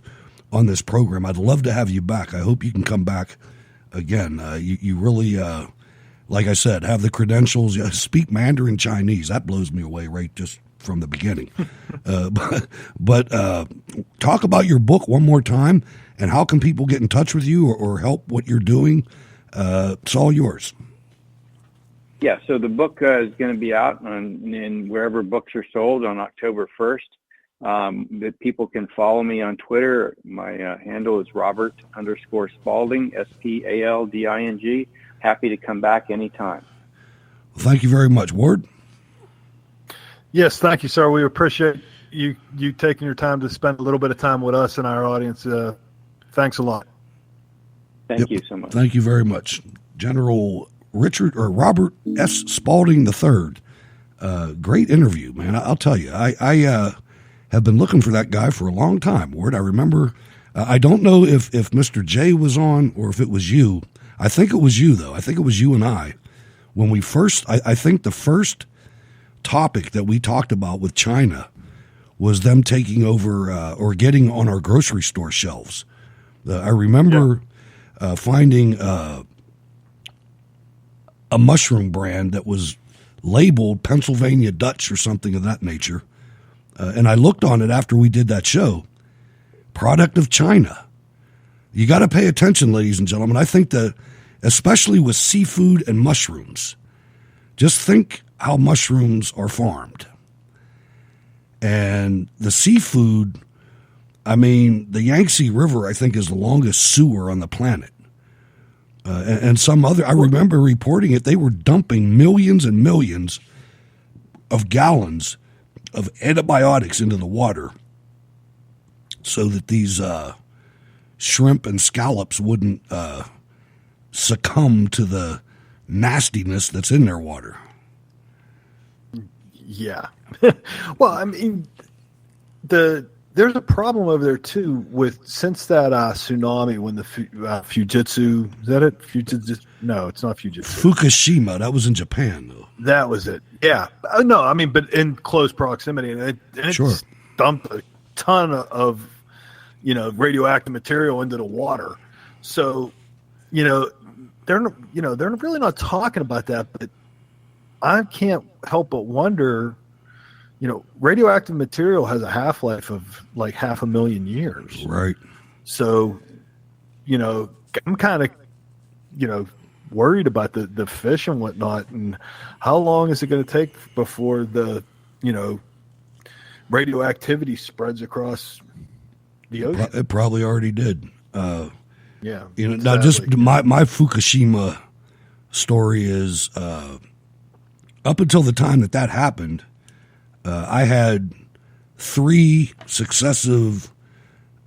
on this program. I'd love to have you back. I hope you can come back again. You really, like I said, have the credentials. You speak Mandarin Chinese. That blows me away right just from the beginning. But talk about your book one more time, and how can people get in touch with you or help what you're doing? It's all yours. Yeah, so the book is going to be out in wherever books are sold on October 1st. That people can follow me on Twitter. My handle is Robert_Spalding, Spalding. Happy to come back anytime. Well, thank you very much. Ward? Yes, thank you, sir. We appreciate you taking your time to spend a little bit of time with us and our audience. Thanks a lot. Thank you so much. Thank you very much. General Robert S. Spalding III. Great interview, man. I'll tell you. I have been looking for that guy for a long time, Ward. I remember, I don't know if Mr. J was on or if it was you. I think it was you, though. I think it was you and I. When we first, I think the first topic that we talked about with China was them taking over or getting on our grocery store shelves. I remember finding a mushroom brand that was labeled Pennsylvania Dutch or something of that nature. And I looked on it after we did that show. Product of China. You got to pay attention, ladies and gentlemen. I think that, especially with seafood and mushrooms, just think how mushrooms are farmed. And the seafood, I mean, the Yangtze River, I think, is the longest sewer on the planet. And some other, I remember reporting it, they were dumping millions and millions of gallons of antibiotics into the water so that these shrimp and scallops wouldn't succumb to the nastiness that's in their water. Yeah. Well, I mean, there's a problem over there too since that tsunami when the Fujitsu, is that it? Fujitsu? No, it's not Fujitsu. Fukushima, that was in Japan though. That was it. Yeah. No, I mean, but in close proximity, and it Sure. dumped a ton of radioactive material into the water. So, they're really not talking about that, but I can't help but wonder, radioactive material has a half-life of like 500,000 years. Right. So, I'm kind of, worried about the fish and whatnot. And how long is it going to take before the, radioactivity spreads across the ocean? It probably already did. Yeah. Now just my Fukushima story is, up until the time that happened, I had 3 successive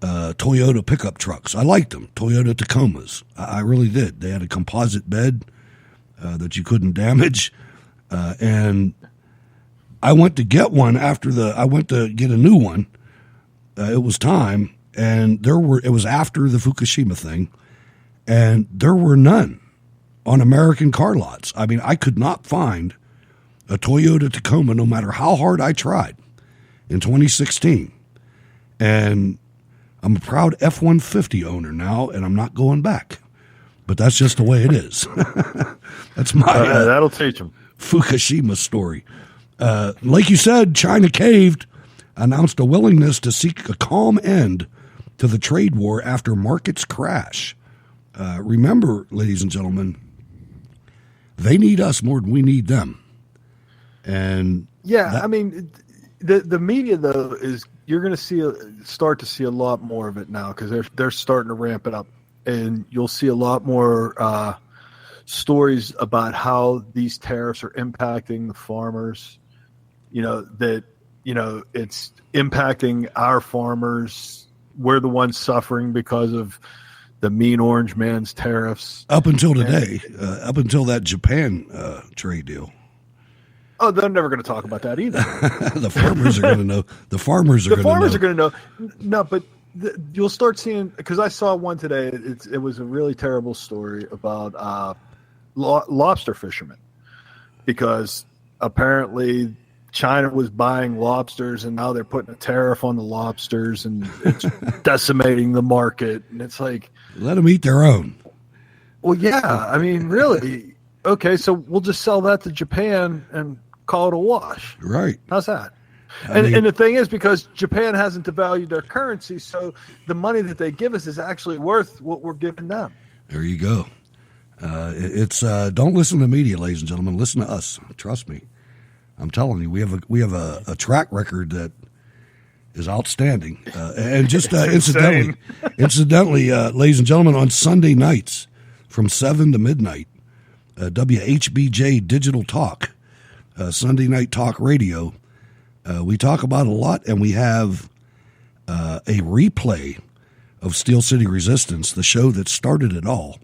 Toyota pickup trucks. I liked them, Toyota Tacomas. I really did. They had a composite bed that you couldn't damage, and I went to get one I went to get a new one. It was time, and it was after the Fukushima thing, and there were none on American car lots. I mean, I could not find a Toyota Tacoma no matter how hard I tried in 2016. And I'm a proud F-150 owner now, and I'm not going back. But that's just the way it is. That's my that'll teach them. Fukushima story. Like you said, China caved, announced a willingness to seek a calm end to the trade war after markets crash. Remember, ladies and gentlemen, they need us more than we need them. And I mean, the media though is you're going to start to see a lot more of it now because they're starting to ramp it up, and you'll see a lot more stories about how these tariffs are impacting the farmers. It's impacting our farmers. We're the ones suffering because of the mean orange man's tariffs. Up until today, up until that Japan trade deal. Oh, they're never going to talk about that either. The farmers are going to know. The farmers are going to know. No, but you'll start seeing, because I saw one today. It was a really terrible story about lobster fishermen, because apparently China was buying lobsters, and now they're putting a tariff on the lobsters, and it's decimating the market. And it's like, let them eat their own. Well, yeah, I mean, really. Okay, so we'll just sell that to Japan and call it a wash. Right. How's that? And the thing is, because Japan hasn't devalued their currency, so the money that they give us is actually worth what we're giving them. There you go. It's don't listen to the media, ladies and gentlemen. Listen to us. Trust me. I'm telling you, we have a track record that is outstanding. And just incidentally, ladies and gentlemen, on Sunday nights from 7 to midnight, WHBJ Digital Talk, Sunday Night Talk Radio. We talk about a lot, and we have a replay of Steel City Resistance, the show that started it all.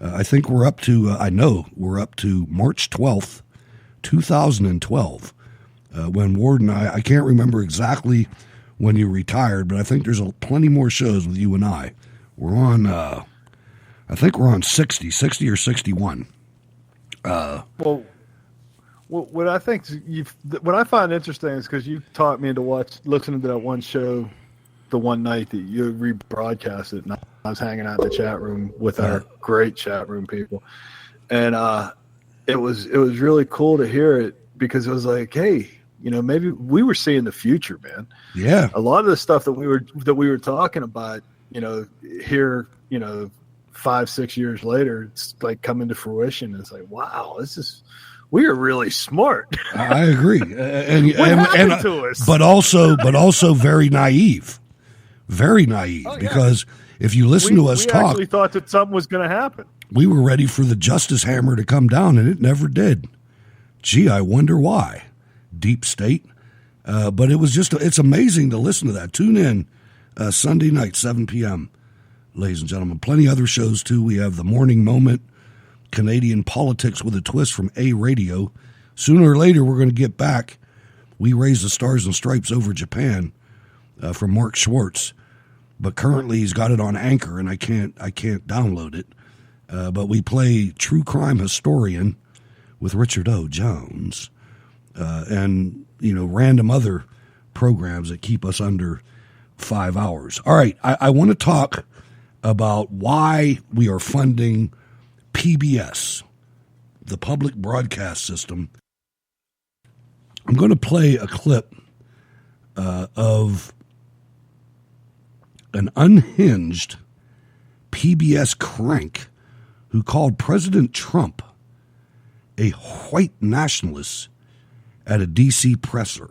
I think we're up to, we're up to March 12th, 2012, when Ward and I can't remember exactly when you retired, but I think there's plenty more shows with you and I. We're on, I think we're on 60 or 61. Well, what I think what I find interesting is because you taught me to listening to that one show, the one night that you rebroadcast it, and I was hanging out in the chat room with our great chat room people, and it was really cool to hear it, because it was like, hey, maybe we were seeing the future, man. Yeah, a lot of the stuff that we were talking about, here, 5-6 years later, it's like coming to fruition. It's like, wow, we are really smart. I agree. And to us? But also very naive. Very naive. Oh, yeah. Because if you listen to us talk, we actually thought that something was going to happen. We were ready for the justice hammer to come down, and it never did. Gee, I wonder why. Deep state. But it was it's amazing to listen to that. Tune in Sunday night, 7 p.m., ladies and gentlemen. Plenty other shows, too. We have The Morning Moment, Canadian Politics with a Twist from A Radio. Sooner or later, we're going to get back. We Raise the Stars and Stripes Over Japan from Mark Schwartz. But currently, he's got it on Anchor, and I can't download it. But we play True Crime Historian with Richard O. Jones, and random other programs that keep us under 5 hours. All right, I want to talk about why we are funding PBS, the public broadcast system. I'm going to play a clip of an unhinged PBS crank who called President Trump a white nationalist at a D.C. presser.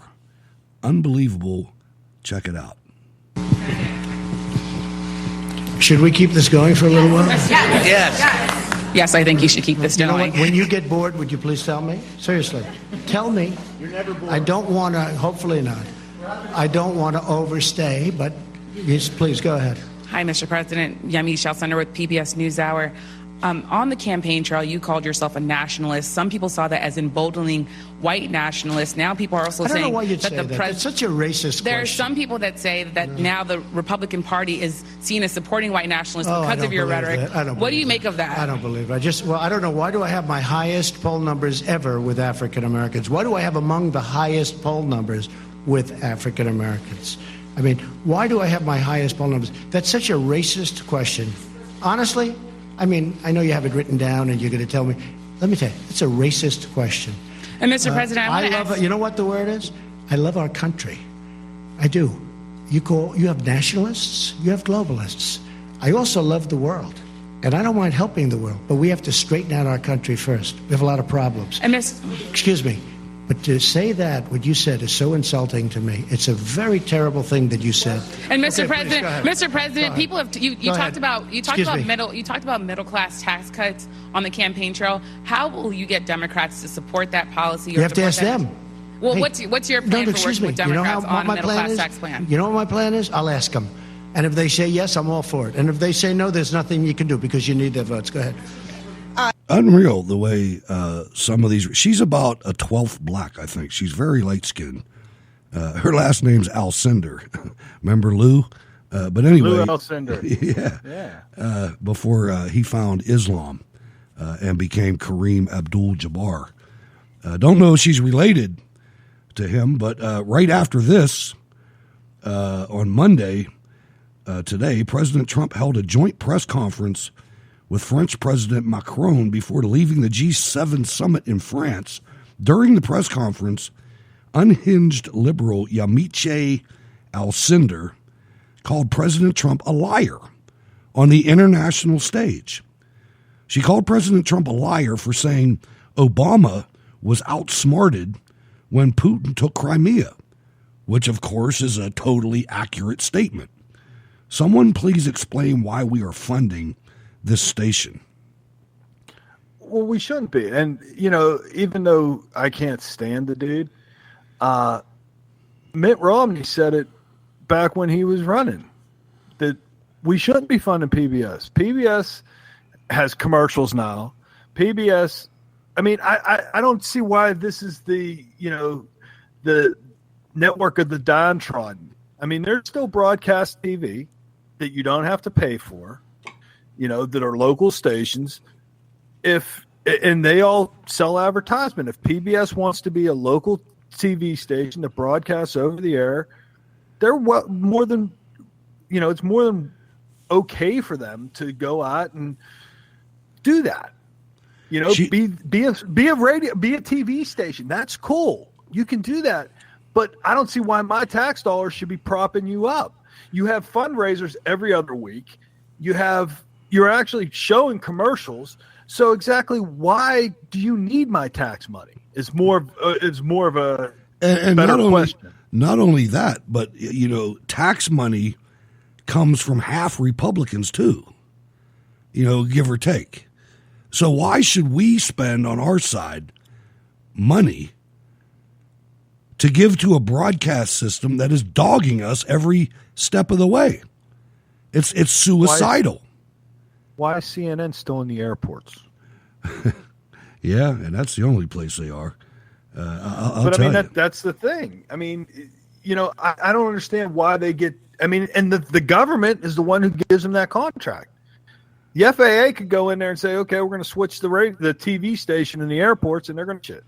Unbelievable. Check it out. Should we keep this going for a little while? Yes, I think you should keep this You know going. what? When you get bored, would you please tell me? Seriously. Tell me. You're never bored. I don't want to, hopefully not. I don't want to overstay, but yes, please go ahead. Hi, Mr. President. Yamiche Alcindor with PBS NewsHour. On the campaign trail, you called yourself a nationalist. Some people saw that as emboldening white nationalists. Now people are also I don't know saying why you'd that say the that. president. It's such a racist There are question. some people that say that now the Republican Party is seen as supporting white nationalists because of your rhetoric. What do you make of that? I don't believe it. I don't know. Why do I have my highest poll numbers ever with African Americans? Why do I have among the highest poll numbers with African Americans? I mean, why do I have my highest poll numbers? That's such a racist question. Honestly, I mean, I know you have it written down and you're going to tell me. Let me tell you, it's a racist question. And Mr. President, I love ask, it. You know what the word is? I love our country. I do. You have nationalists, you have globalists. I also love the world. And I don't mind helping the world, but we have to straighten out our country first. We have a lot of problems. And Excuse me. But to say that, what you said, is so insulting to me. It's a very terrible thing that you said. And Mr. Okay, President, please, go ahead. Mr. President, people have you Go talked ahead. about Excuse me. middle class tax cuts on the campaign trail. How will you get Democrats to support that policy? You have to ask them. Well, Hey, what's your plan for excuse working me. with You know Democrats what on a my middle plan class is? tax plan? You know what my plan is? I'll ask them. And if they say yes, I'm all for it. And if they say no, there's nothing you can do because you need their votes. Go ahead. Unreal the way some of these. She's about a 12th black, I think. She's very light skinned. Her last name's Alcindor. Remember Lou? But anyway, Lou Alcindor. Yeah. Before he found Islam and became Kareem Abdul-Jabbar. Don't know if she's related to him, but right after this, on Monday, today, President Trump held a joint press conference with French President Macron before leaving the G7 summit in France. During the press conference, unhinged liberal Yamiche Alcindor called President Trump a liar on the international stage. She called President Trump a liar for saying Obama was outsmarted when Putin took Crimea, which of course is a totally accurate statement. Someone please explain why we are funding this station. Well, we shouldn't be. And, you know, even though I can't stand the dude, Mitt Romney said it back when he was running, that we shouldn't be funding PBS. PBS has commercials now. PBS, I mean, I don't see why this is the network of the downtrodden. I mean, there's still broadcast TV that you don't have to pay for, that are local stations. And they all sell advertisement. If PBS wants to be a local TV station that broadcasts over the air, they're more than, it's more than okay for them to go out and do that. Be a radio, be a TV station. That's cool. You can do that. But I don't see why my tax dollars should be propping you up. You have fundraisers every other week. You're actually showing commercials. So exactly why do you need my tax money? It's more of a better question. Not only that, but tax money comes from half Republicans too. Give or take. So why should we spend on our side money to give to a broadcast system that is dogging us every step of the way? It's suicidal. Why is CNN still in the airports? Yeah, and that's the only place they are. That's the thing. I mean, I don't understand why they get. I mean, and the government is the one who gives them that contract. The FAA could go in there and say, "Okay, we're going to switch the TV station in the airports," and they're going to shit.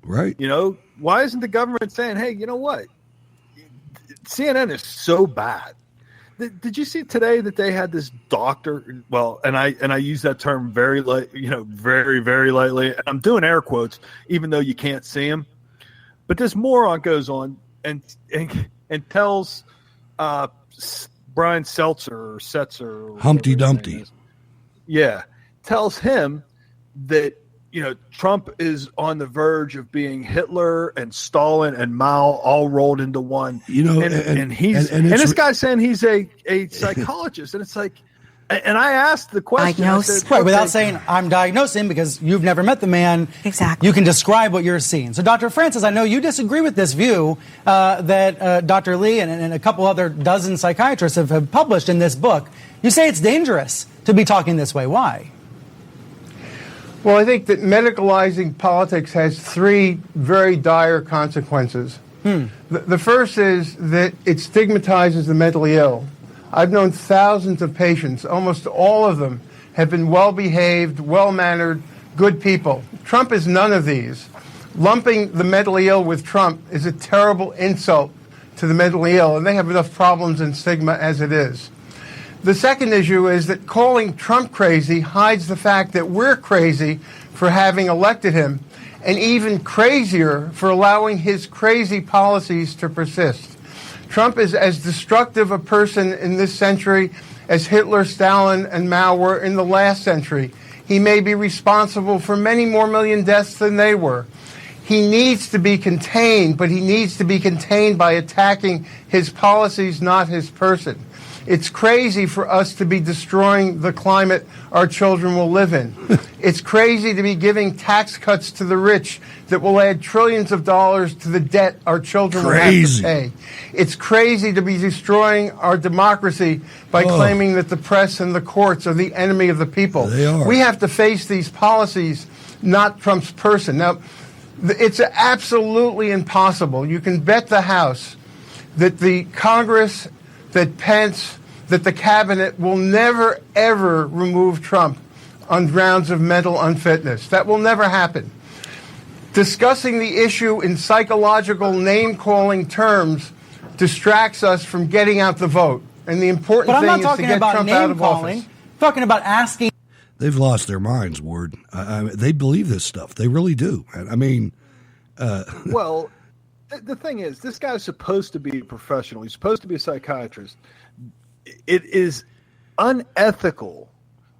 Right. Why isn't the government saying, "Hey, you know what? CNN is so bad." Did you see today that they had this doctor? Well, and I use that term very very, very lightly. I'm doing air quotes, even though you can't see him. But this moron goes on and tells Brian Seltzer or Setzer, or Humpty Dumpty. yeah, tells him that, Trump is on the verge of being Hitler and Stalin and Mao all rolled into one. And this guy's saying he's a psychologist, and it's like, and I asked the question, right, without saying I'm diagnosing, because you've never met the man. Exactly. You can describe what you're seeing. So, Dr. Francis, I know you disagree with this view that Dr. Lee and a couple other dozen psychiatrists have published in this book. You say it's dangerous to be talking this way. Why? Well, I think that medicalizing politics has three very dire consequences. The first is that it stigmatizes the mentally ill. I've known thousands of patients. Almost all of them have been well-behaved, well-mannered, good people. Trump is none of these. Lumping the mentally ill with Trump is a terrible insult to the mentally ill, and they have enough problems and stigma as it is. The second issue is that calling Trump crazy hides the fact that we're crazy for having elected him, and even crazier for allowing his crazy policies to persist. Trump is as destructive a person in this century as Hitler, Stalin, and Mao were in the last century. He may be responsible for many more million deaths than they were. He needs to be contained, but he needs to be contained by attacking his policies, not his person. It's crazy for us to be destroying the climate our children will live in. It's crazy to be giving tax cuts to the rich that will add trillions of dollars to the debt our children will have to pay. It's crazy to be destroying our democracy by claiming that the press and the courts are the enemy of the people. They are. We have to face these policies, not Trump's person. Now, it's absolutely impossible. You can bet the House that the Congress, that Pence, that the cabinet will never, ever remove Trump on grounds of mental unfitness. That will never happen. Discussing the issue in psychological name-calling terms distracts us from getting out the vote. And the important thing is to get Trump out of office. I'm talking about asking. They've lost their minds, Ward. They believe this stuff. They really do. I mean, well, the thing is, this guy's supposed to be a professional. He's supposed to be a psychiatrist. It is unethical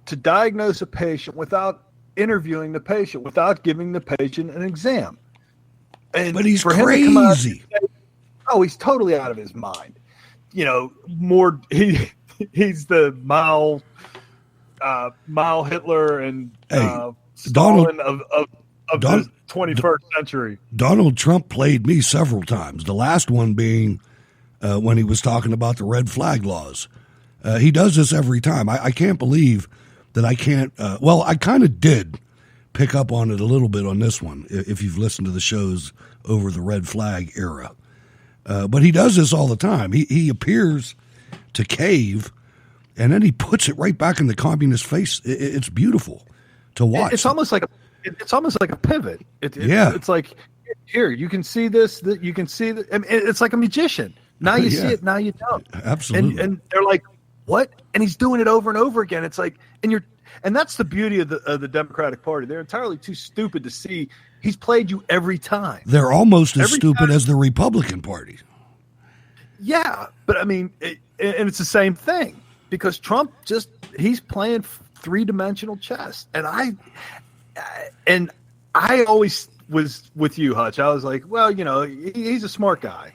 to diagnose a patient without interviewing the patient, without giving the patient an exam. And but he's for him to come out and crazy. say, he's totally out of his mind. He's the Mao Hitler and Stalin of the 21st century. Donald Trump played me several times. The last one being when he was talking about the red flag laws. He does this every time. I can't believe that I can't. I kind of did pick up on it a little bit on this one, if you've listened to the shows over the red flag era. But he does this all the time. He appears to cave, and then he puts it right back in the communist face. It's beautiful to watch. It's almost like a pivot. It's like, here, you can see this. That you can see that. I mean, it's like a magician. Now you see it. Now you don't. Absolutely. And they're like, what? And he's doing it over and over again. It's like, and that's the beauty of the Democratic Party. They're entirely too stupid to see he's played you every time. They're almost as stupid as the Republican Party. Yeah, but I mean, and it's the same thing because Trump he's playing three-dimensional chess, and I always was with you, Hutch. I was like, well, he's a smart guy,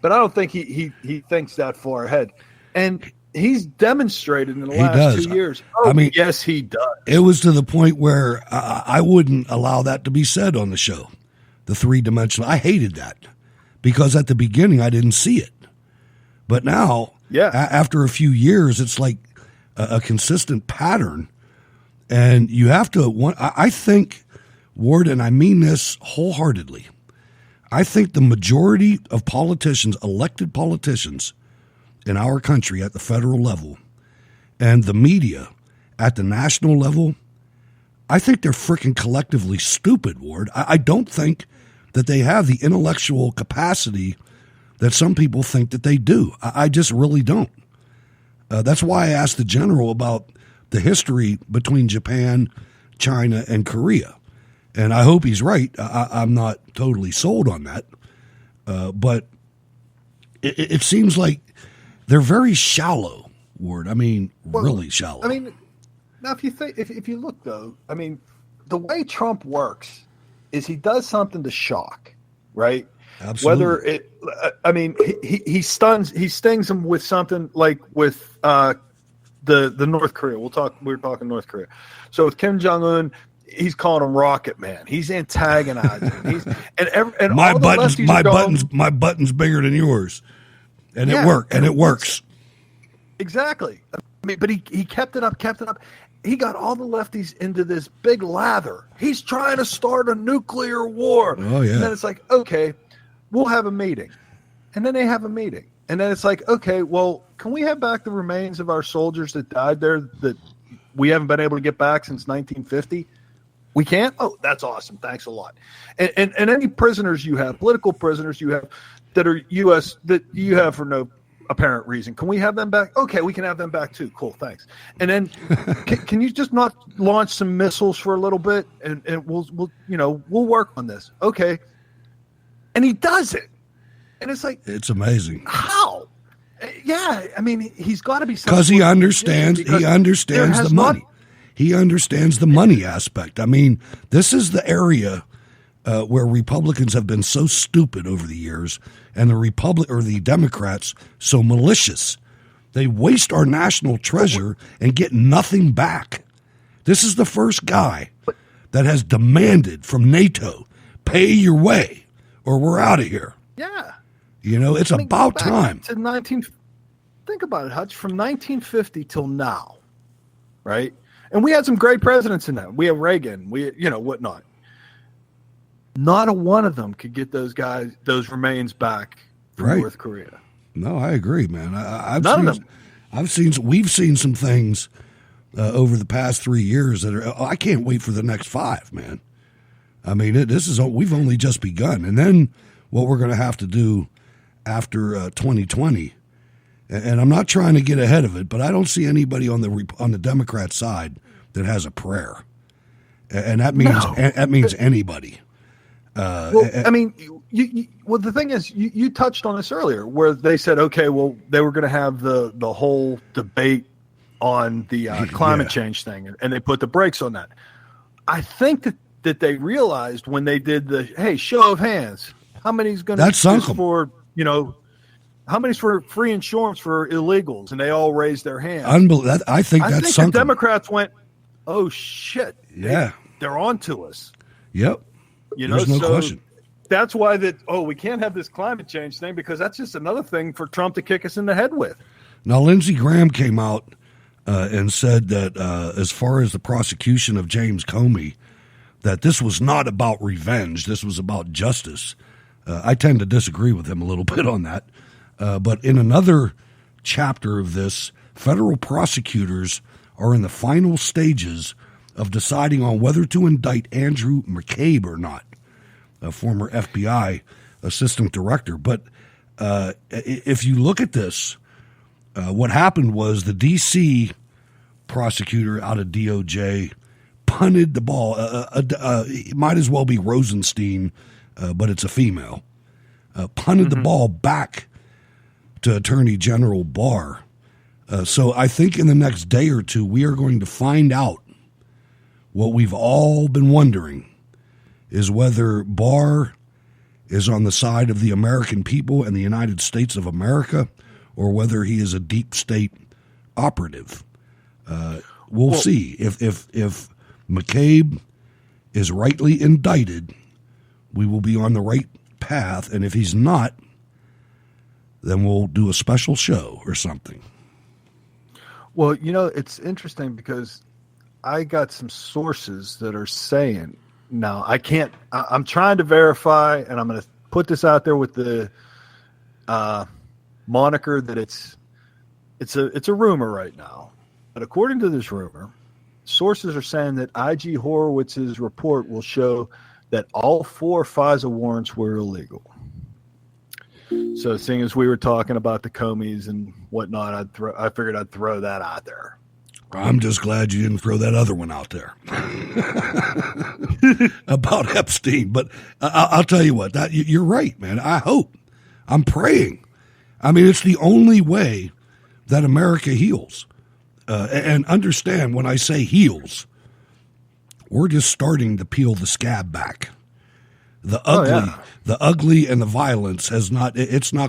but I don't think he thinks that far ahead, and he's demonstrated in the last 2 years. I mean, yes, he does. It was to the point where I wouldn't allow that to be said on the show. The three-dimensional. I hated that because at the beginning I didn't see it. But now, after a few years, it's like a consistent pattern. And you have to, I think, Ward, and I mean this wholeheartedly, I think the majority of politicians, elected politicians in our country at the federal level and the media at the national level, I think they're freaking collectively stupid, Ward. I don't think that they have the intellectual capacity that some people think that they do. I just really don't. That's why I asked the general about the history between Japan, China, and Korea. And I hope he's right. I'm not totally sold on that. But it seems like they're very shallow, Ward. I mean, really shallow. I mean, Now, if you look though, I mean, the way Trump works is he does something to shock, right? Absolutely. He stings them with something like with the North Korea. We're talking North Korea. So with Kim Jong-un, he's calling him Rocket Man. He's antagonizing. And my all buttons, the lefties my button's bigger than yours, and Yeah, it works. Exactly. I mean, but he kept it up. He got all the lefties into this big lather. He's trying to start a nuclear war. Oh, yeah. And then it's like, okay, we'll have a meeting. And then they have a meeting. And then it's like, okay, well, can we have back the remains of our soldiers that died there that we haven't been able to get back since 1950? We can't? Oh, that's awesome. Thanks a lot. And any prisoners you have, political prisoners you have that are U.S. that you have for no apparent reason, can we have them back? Okay, we can have them back too. Cool, thanks. And then can you just not launch some missiles for a little bit, and we'll work on this. Okay. And he does it. And it's like, it's amazing. How? Yeah, I mean, he's got to be because he understands the money. He understands the money aspect. I mean, this is the area where Republicans have been so stupid over the years, and the Democrats so malicious. They waste our national treasure and get nothing back. This is the first guy that has demanded from NATO, pay your way or we're out of here. Yeah. It's about time. Think about it, Hutch, from 1950 till now, right? And we had some great presidents in that. We have Reagan, whatnot. Not a one of them could get those remains back from North Korea. No, I agree, man. None of them. We've seen some things over the past 3 years that are. I can't wait for the next 5, man. I mean, we've only just begun, and then what we're going to have to do after 2020. And I'm not trying to get ahead of it, but I don't see anybody on the Democrat side that has a prayer, and that means anybody. The thing is, you touched on this earlier, where they said, okay, well, they were going to have the whole debate on the climate change thing, and they put the brakes on that. I think that they realized when they did the show of hands, how many's going to for how many's for free insurance for illegals, and they all raised their hands. I think the Democrats went, oh shit, yeah, they're on to us. Yep. There's no question. That's why we can't have this climate change thing, because that's just another thing for Trump to kick us in the head with. Now, Lindsey Graham came out and said that as far as the prosecution of James Comey, that this was not about revenge. This was about justice. I tend to disagree with him a little bit on that. But in another chapter of this, federal prosecutors are in the final stages of deciding on whether to indict Andrew McCabe or not, a former FBI assistant director. But if you look at this, what happened was the D.C. prosecutor out of DOJ punted the ball. It might as well be Rosenstein, but it's a female. Punted the ball back to Attorney General Barr. So I think in the next day or two, we are going to find out what we've all been wondering, is whether Barr is on the side of the American people and the United States of America, or whether he is a deep state operative. We'll see. If McCabe is rightly indicted, we will be on the right path, and if he's not, then we'll do a special show or something. Well, it's interesting because I got some sources that are saying, now I'm trying to verify, and I'm going to put this out there with the moniker that it's a rumor right now. But according to this rumor, sources are saying that I.G. Horowitz's report will show that all 4 FISA warrants were illegal. So seeing as we were talking about the Comeys and whatnot, I figured I'd throw that out there. I'm just glad you didn't throw that other one out there about Epstein. But I'll tell you what, you're right, man. I hope. I'm praying. I mean, it's the only way that America heals. And understand when I say heals, we're just starting to peel the scab back. The ugly and the violence it's not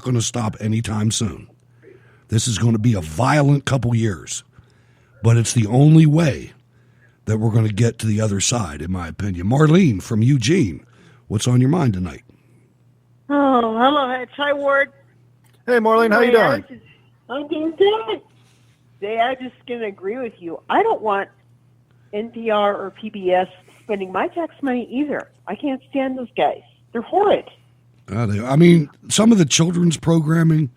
going to stop anytime soon. This is going to be a violent couple years, but it's the only way that we're going to get to the other side, in my opinion. Marlene from Eugene, what's on your mind tonight? Oh, hello. Hi, Ward. Hey, Marlene, how you doing? I'm doing good. Jay, I'm just going to agree with you. I don't want NPR or PBS spending my tax money either. I can't stand those guys. They're horrid. I mean, some of the children's programming,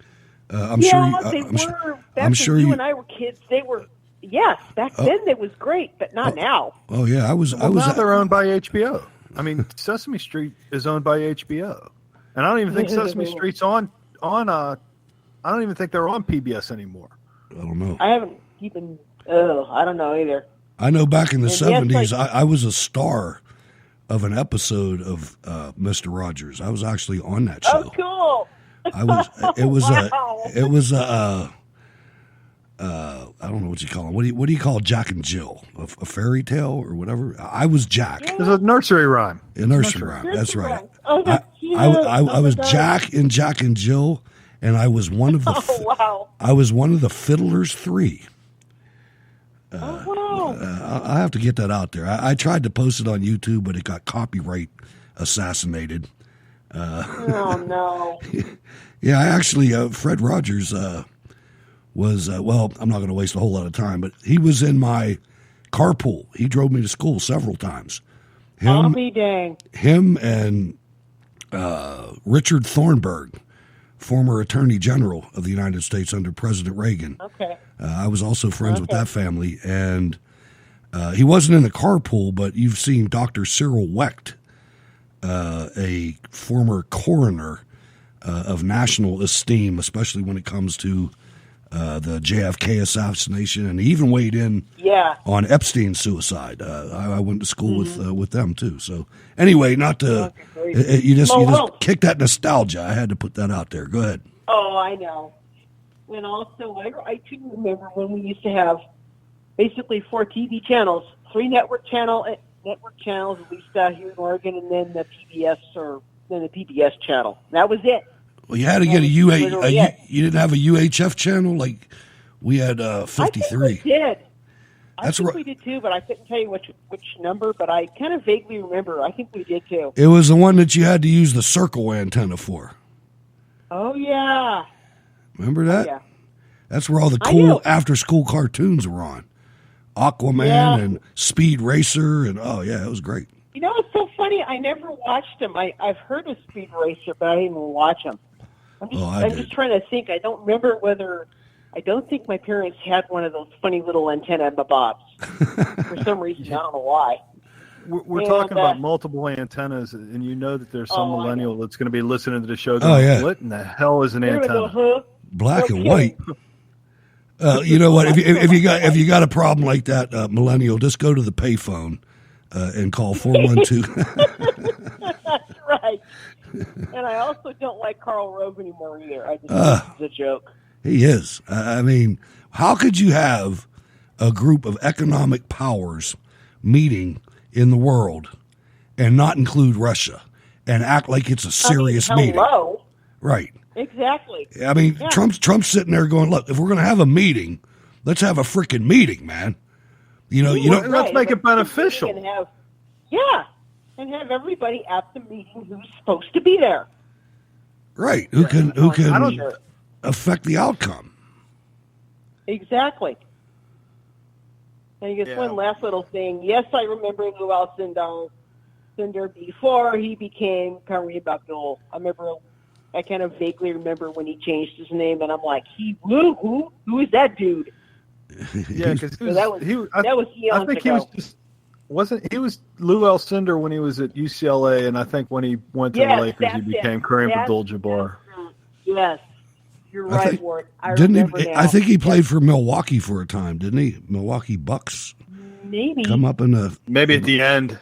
I'm sure you and I were kids. They were, yes, back then it was great, but not now. Oh yeah, I was. Now they're owned by HBO. I mean, Sesame Street is owned by HBO, and I don't even think Sesame Street's on. I don't even think they're on PBS anymur. I don't know. I haven't even. I don't know either. I know back in the 70s, I was a star of an episode of Mr. Rogers. I was actually on that show. Oh, cool! I was. It was wow. It was a. I don't know what you call them. What do you call Jack and Jill? A fairy tale or whatever. I was Jack. It was a nursery rhyme. A nursery rhyme. That's right. Oh, I was Jack in Jack and Jill, and I was one of the. Wow! I was one of the Fiddlers 3. Wow! I have to get that out there. I tried to post it on YouTube, but it got copyright assassinated. Oh no! Yeah, I actually, Fred Rogers was. Well, I'm not going to waste a whole lot of time, but he was in my carpool. He drove me to school several times. I'll be dang. Him and Richard Thornburg, former Attorney General of the United States under President Reagan. Okay. I was also friends with that family, and he wasn't in the carpool, but you've seen Dr. Cyril Wecht, a former coroner of national esteem, especially when it comes to the JFK assassination, and he even weighed in on Epstein's suicide. I went to school with them too. So anyway, not to you just kick that nostalgia. I had to put that out there. Go ahead. Oh, I know. And also, I too remember when we used to have basically 4 TV channels, 3 network channels, at least here in Oregon, and then the PBS channel. That was it. Well, you had to get you didn't have a UHF channel like we had 53. I think we did. I think we did too, but I couldn't tell you which number. But I kind of vaguely remember. I think we did too. It was the one that you had to use the circle antenna for. Oh yeah. Remember that? Yeah. That's where all the cool after-school cartoons were on. Aquaman and Speed Racer, and it was great. You know, it's so funny. I never watched them. I've heard of Speed Racer, but I didn't even watch them. I'm just trying to think. I don't remember whether. I don't think my parents had one of those funny little antenna bobs. For some reason, I don't know why. We're talking about multiple antennas, and you know that there's some millennial that's going to be listening to the show going, what in the hell is an antenna? Black and white. You know what? If you got a problem like that, millennial, just go to the payphone and call 412. That's right. And I also don't like Karl Rove anymore either. I just think it's a joke. He is. I mean, how could you have a group of economic powers meeting in the world and not include Russia and act like it's a serious meeting? Right. Exactly. I mean, Trump's sitting there going, look, if we're going to have a meeting, let's have a freaking meeting, man. You know, let's make it beneficial. And have everybody at the meeting who's supposed to be there. Right. Who can affect the outcome. Exactly. And I guess one last little thing. Yes, I remember Lou Alcindor before he became Kareem Abdul. I kind of vaguely remember when he changed his name, and I'm like, who is that dude? Yeah, because that was I think he was just he was Lou Alcindor when he was at UCLA, and I think when he went to the Lakers, he became Kareem Abdul-Jabbar. Yes, you're right, Ward. I think he played for Milwaukee for a time, didn't he? Milwaukee Bucks. Maybe come up in the maybe at the end.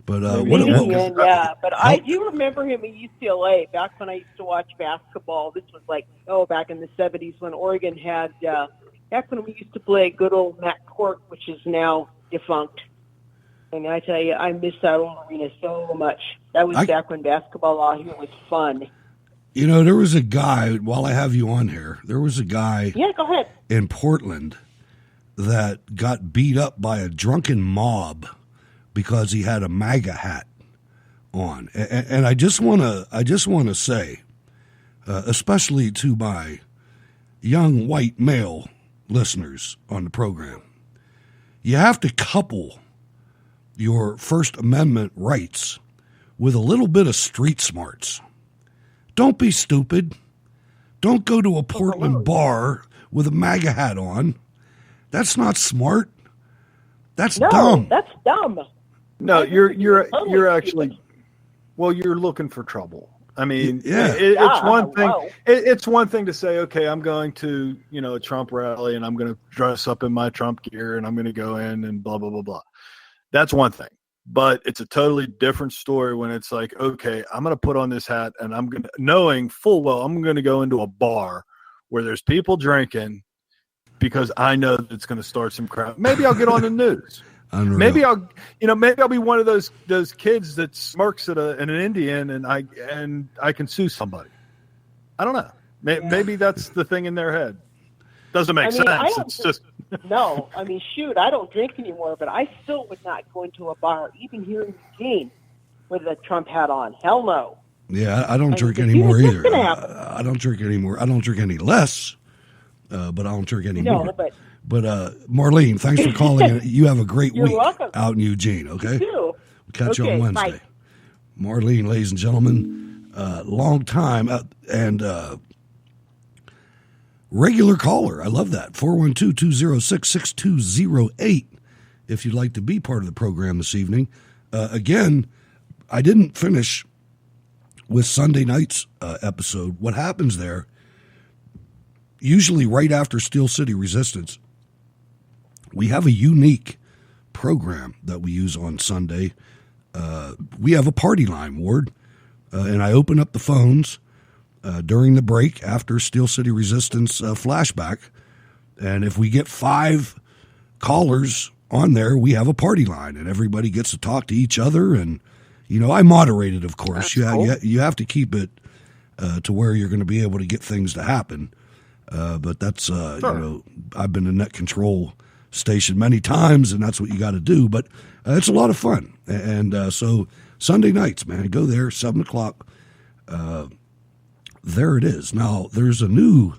But but I do remember him at UCLA back when I used to watch basketball. This was back in the 70s when Oregon had back when we used to play good old Matt Court, which is now defunct. And I tell you, I miss that old arena so much. That was back when basketball out here was fun. You know, there was a guy, while I have you on here, there was a guy Yeah, go ahead. in Portland that got beat up by a drunken mob because he had a MAGA hat on. And I just want to say, especially to my young white male listeners on the program, you have to couple your First Amendment rights with a little bit of street smarts. Don't be stupid. Don't go to a Portland bar with a MAGA hat on. That's not smart. That's dumb. That's dumb. No, you're actually, well, you're looking for trouble. I mean, it's one thing. It's one thing to say, okay, I'm going to, a Trump rally and I'm going to dress up in my Trump gear and I'm going to go in and blah, blah, blah, blah. That's one thing. But it's a totally different story when it's like, okay, I'm going to put on this hat and I'm going to, knowing full well, I'm going to go into a bar where there's people drinking because I know that it's going to start some crowd. Maybe I'll get on the news. Unreal. Maybe I'll be one of those kids that smirks at an Indian and I can sue somebody. I don't know. Maybe that's the thing in their head. Doesn't make sense. It's just no. I mean, shoot, I don't drink anymore, but I still would not go into a bar, even here in Eugene, with a Trump hat on. Hell no. Yeah, I don't drink anymore either. I don't drink anymore. I don't drink any less, but I don't drink anymore. No, but Marlene, thanks for calling. You have a great You're week welcome. out in Eugene, okay? You too. We'll catch you on Wednesday. Bye. Marlene, ladies and gentlemen, long time and regular caller. I love that. 412-206-6208 if you'd like to be part of the program this evening. Again, I didn't finish with Sunday night's episode. What happens there, usually right after Steel City Resistance, we have a unique program that we use on Sunday. We have a party line, Ward, and I open up the phones during the break after Steel City Resistance flashback. And if we get 5 callers on there, we have a party line and everybody gets to talk to each other. And, I moderate it, of course. You have to keep it to where you're going to be able to get things to happen. But that's, sure. I've been in net control station many times and that's what you got to do. But it's a lot of fun. And so Sunday nights, man, go there, 7:00. There it is. Now, there's a new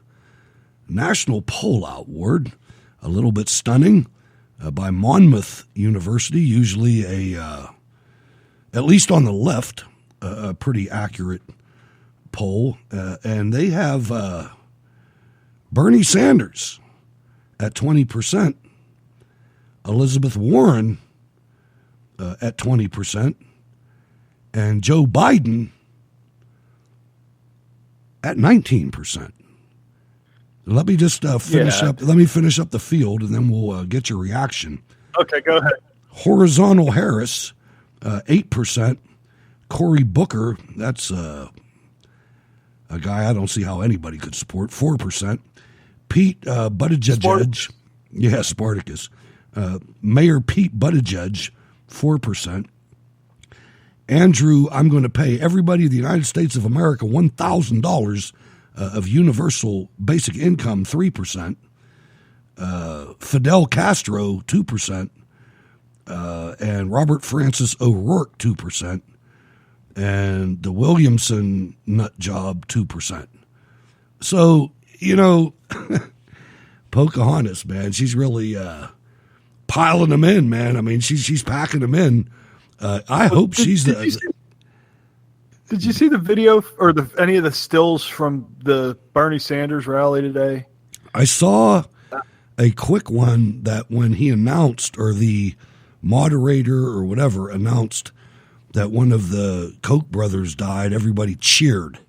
national poll out, Ward, a little bit stunning, by Monmouth University, usually at least on the left, a pretty accurate poll. And they have Bernie Sanders at 20%, Elizabeth Warren at 20%, and Joe Biden at 19%. Let me just finish up. Let me finish up the field, and then we'll get your reaction. Okay, go ahead. Horizontal Harris, 8%. Cory Booker, that's a guy I don't see how anybody could support, 4%. Pete Buttigieg, Spartacus. Mayor Pete Buttigieg, 4%. Andrew, I'm going to pay everybody in the United States of America $1,000 of universal basic income, 3%. Fidel Castro, 2%. And Robert Francis O'Rourke, 2%. And the Williamson nut job, 2%. So, Pocahontas, man, she's really piling them in, man. I mean, she's packing them in. I hope she's the. Did you see the video or any of the stills from the Bernie Sanders rally today? I saw a quick one that when he announced, or the moderator or whatever announced that one of the Koch brothers died, everybody cheered.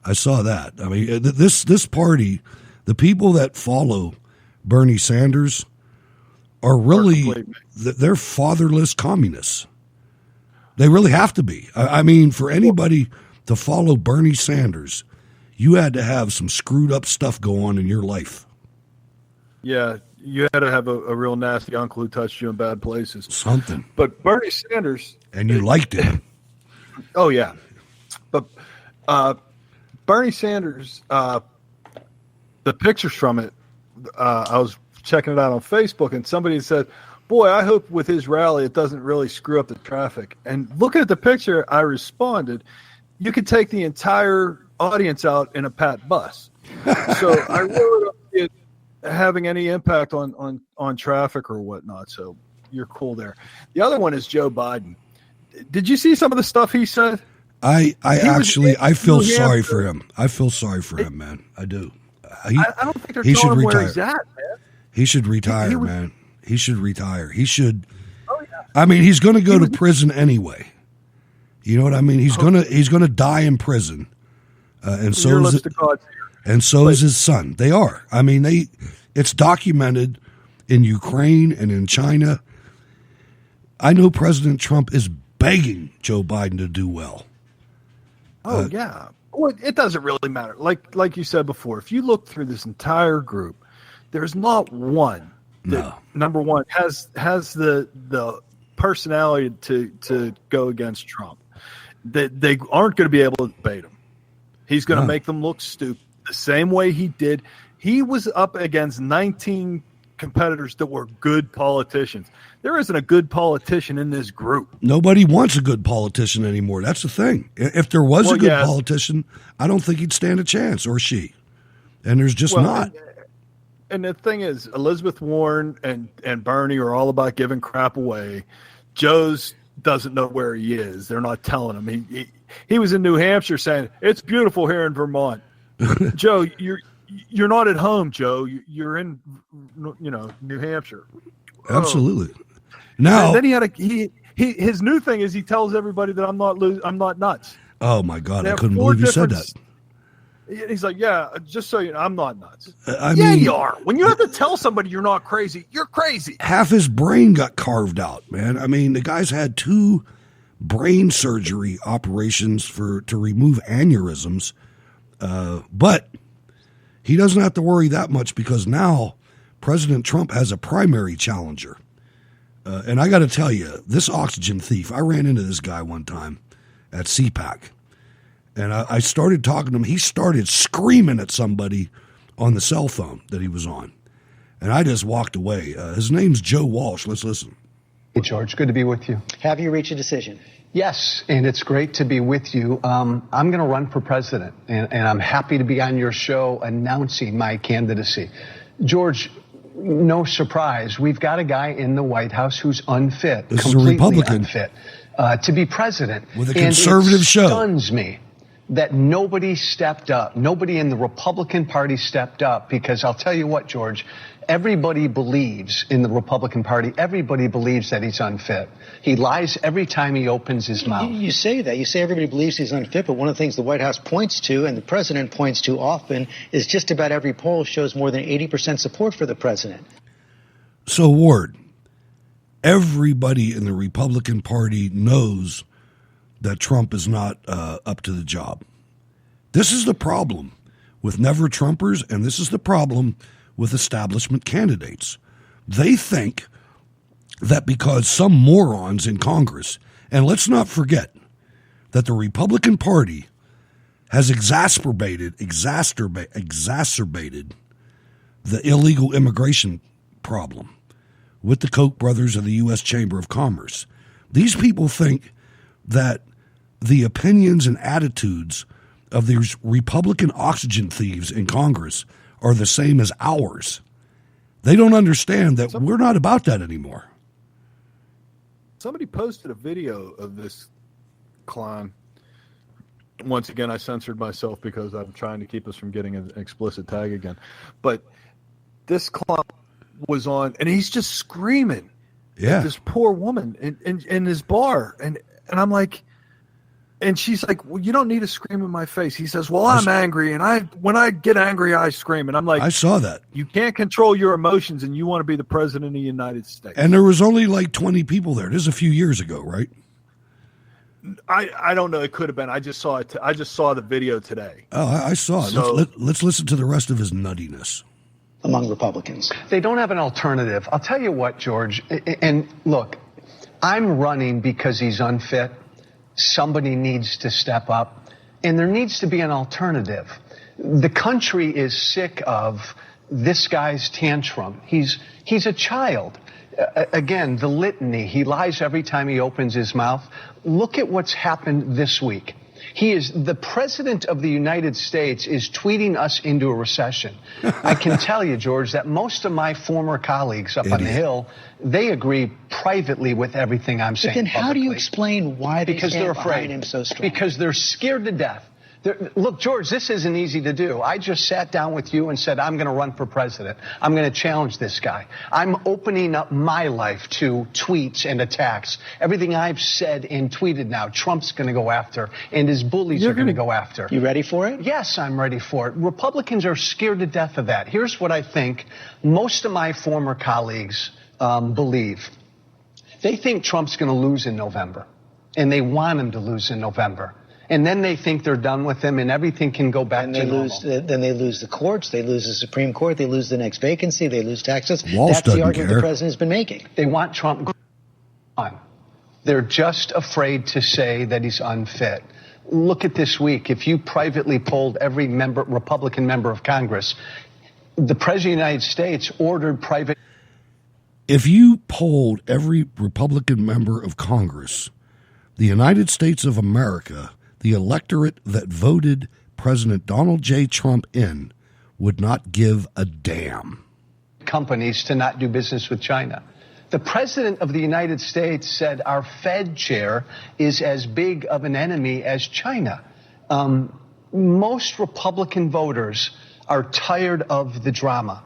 I saw that. I mean, this party, the people that follow Bernie Sanders are really, they're fatherless communists. They really have to be. I mean, for anybody to follow Bernie Sanders, you had to have some screwed up stuff go on in your life. Yeah, you had to have a real nasty uncle who touched you in bad places. Something. But Bernie Sanders. And you liked it. Oh, yeah. But Bernie Sanders, the pictures from it, I was checking it out on Facebook, and somebody said, boy, I hope with his rally it doesn't really screw up the traffic. And looking at the picture, I responded, you could take the entire audience out in a Pat bus. So I really don't see it having any impact on traffic or whatnot. So you're cool there. The other one is Joe Biden. Did you see some of the stuff he said? I feel sorry for him. I feel sorry for him, man. I do. I don't think they're telling him where he's at, man. He should retire, man. He should retire. He should. Oh, yeah. I mean, he's going to go to prison anyway. You know what I mean? He's gonna die in prison, and so is his son. They are. I mean, it's documented in Ukraine and in China. I know President Trump is begging Joe Biden to do well. Oh yeah. Well, it doesn't really matter. Like you said before, if you look through this entire group, there's not one that, number one, has the personality to go against Trump. They aren't going to be able to debate him. He's going to make them look stupid the same way he did. He was up against 19 competitors that were good politicians. There isn't a good politician in this group. Nobody wants a good politician anymore. That's the thing. If there was a good politician, I don't think he'd stand a chance, or she. And there's just not. And the thing is, Elizabeth Warren and Bernie are all about giving crap away. Joe's doesn't know where he is. They're not telling him. He was in New Hampshire saying, it's beautiful here in Vermont. Joe, you're not at home, Joe. You're in, New Hampshire. Absolutely. Now, and then his new thing is he tells everybody that I'm not nuts. Oh my God, I couldn't believe you said that. He's like, yeah, just so you know, I'm not nuts. I mean, you are. When you have to tell somebody you're not crazy, you're crazy. Half his brain got carved out, man. I mean, the guy's had 2 brain surgery operations to remove aneurysms, but he doesn't have to worry that much because now President Trump has a primary challenger. And I got to tell you, this oxygen thief, I ran into this guy one time at CPAC. And I started talking to him. He started screaming at somebody on the cell phone that he was on. And I just walked away. His name's Joe Walsh. Let's listen. Hey, George. Good to be with you. Have you reached a decision? Yes, and it's great to be with you. I'm going to run for president, and I'm happy to be on your show announcing my candidacy. George, no surprise, we've got a guy in the White House who's unfit, this completely is a Republican. Unfit to be president. With a conservative show. It stuns me that nobody stepped up. Nobody in the Republican Party stepped up because I'll tell you what, George, everybody believes in the Republican Party. Everybody believes that he's unfit. He lies every time he opens his mouth. You say that. You say everybody believes he's unfit, but one of the things the White House points to and the president points to often is just about every poll shows more than 80% support for the president. So, Ward, everybody in the Republican Party knows that Trump is not up to the job. This is the problem with never Trumpers, and this is the problem with establishment candidates. They think that because some morons in Congress, and let's not forget that the Republican Party has exacerbated the illegal immigration problem with the Koch brothers of the U.S. Chamber of Commerce. These people think that the opinions and attitudes of these Republican oxygen thieves in Congress are the same as ours. They don't understand that we're not about that anymore. Somebody posted a video of this clown. Once again, I censored myself because I'm trying to keep us from getting an explicit tag again. But this clown was on, and he's just screaming at this poor woman in his bar. And I'm like, and she's like, well, you don't need to scream in my face. He says, well, I'm angry, and when I get angry, I scream. And I'm like, I saw that. You can't control your emotions, and you want to be the president of the United States. And there was only like 20 people there. This is a few years ago, right? I don't know. It could have been. I just saw it. I just saw the video today. Oh, I saw it. So, let's listen to the rest of his nuttiness. among Republicans? They don't have an alternative. I'll tell you what, George, and look, I'm running because he's unfit. Somebody needs to step up, and there needs to be an alternative. The country is sick of this guy's tantrum. He's a child. Again, the litany. He lies every time he opens his mouth. Look at what's happened this week. The president of the United States is tweeting us into a recession. I can tell you, George, that most of my former colleagues up on the Hill, they agree privately with everything I'm saying. But then how do you explain why they because stand they're afraid behind him so strong? Because they're scared to death. Look, George, this isn't easy to do. I just sat down with you and said, I'm going to run for president. I'm going to challenge this guy. I'm opening up my life to tweets and attacks. Everything I've said and tweeted now, Trump's going to go after, and his bullies are going to go after. You ready for it? Yes, I'm ready for it. Republicans are scared to death of that. Here's what I think most of my former colleagues believe. They think Trump's going to lose in November, and they want him to lose in November. And then they think they're done with him and everything can go back to normal. Then they lose the courts, they lose the Supreme Court, they lose the next vacancy, they lose taxes. Walsh That's the argument care. the president's been making. They want Trump gone. They're just afraid to say that he's unfit. Look at this week. If you privately polled every Republican member of Congress, the President of the United States ordered private. If you polled every Republican member of Congress, the United States of America, the electorate that voted President Donald J. Trump in, would not give a damn. Companies to not do business with China. The President of the United States said our Fed chair is as big of an enemy as China. Most Republican voters are tired of the drama.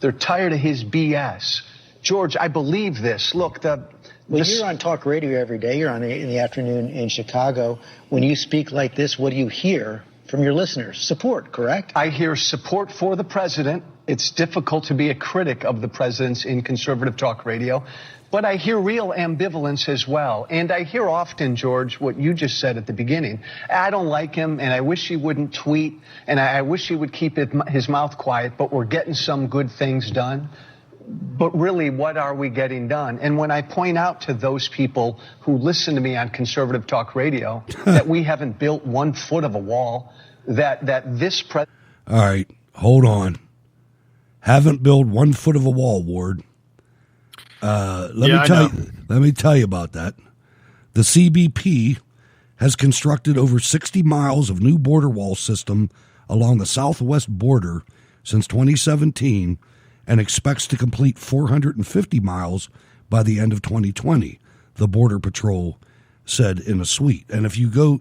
They're tired of his BS. George, I believe this. Look, Well, you're on talk radio every day. You're on in the afternoon in Chicago. When you speak like this, what do you hear from your listeners? Support, correct? I hear support for the president. It's difficult to be a critic of the president's in conservative talk radio. But I hear real ambivalence as well. And I hear often, George, what you just said at the beginning. I don't like him, and I wish he wouldn't tweet, and I wish he would keep his mouth quiet, but we're getting some good things done. But really, what are we getting done? And when I point out to those people who listen to me on conservative talk radio that we haven't built 1 foot of a wall, that this president... All right, hold on. Haven't built 1 foot of a wall, Ward. Let me tell you about that. The CBP has constructed over 60 miles of new border wall system along the southwest border since 2017, and expects to complete 450 miles by the end of 2020, the Border Patrol said in a tweet. And if you go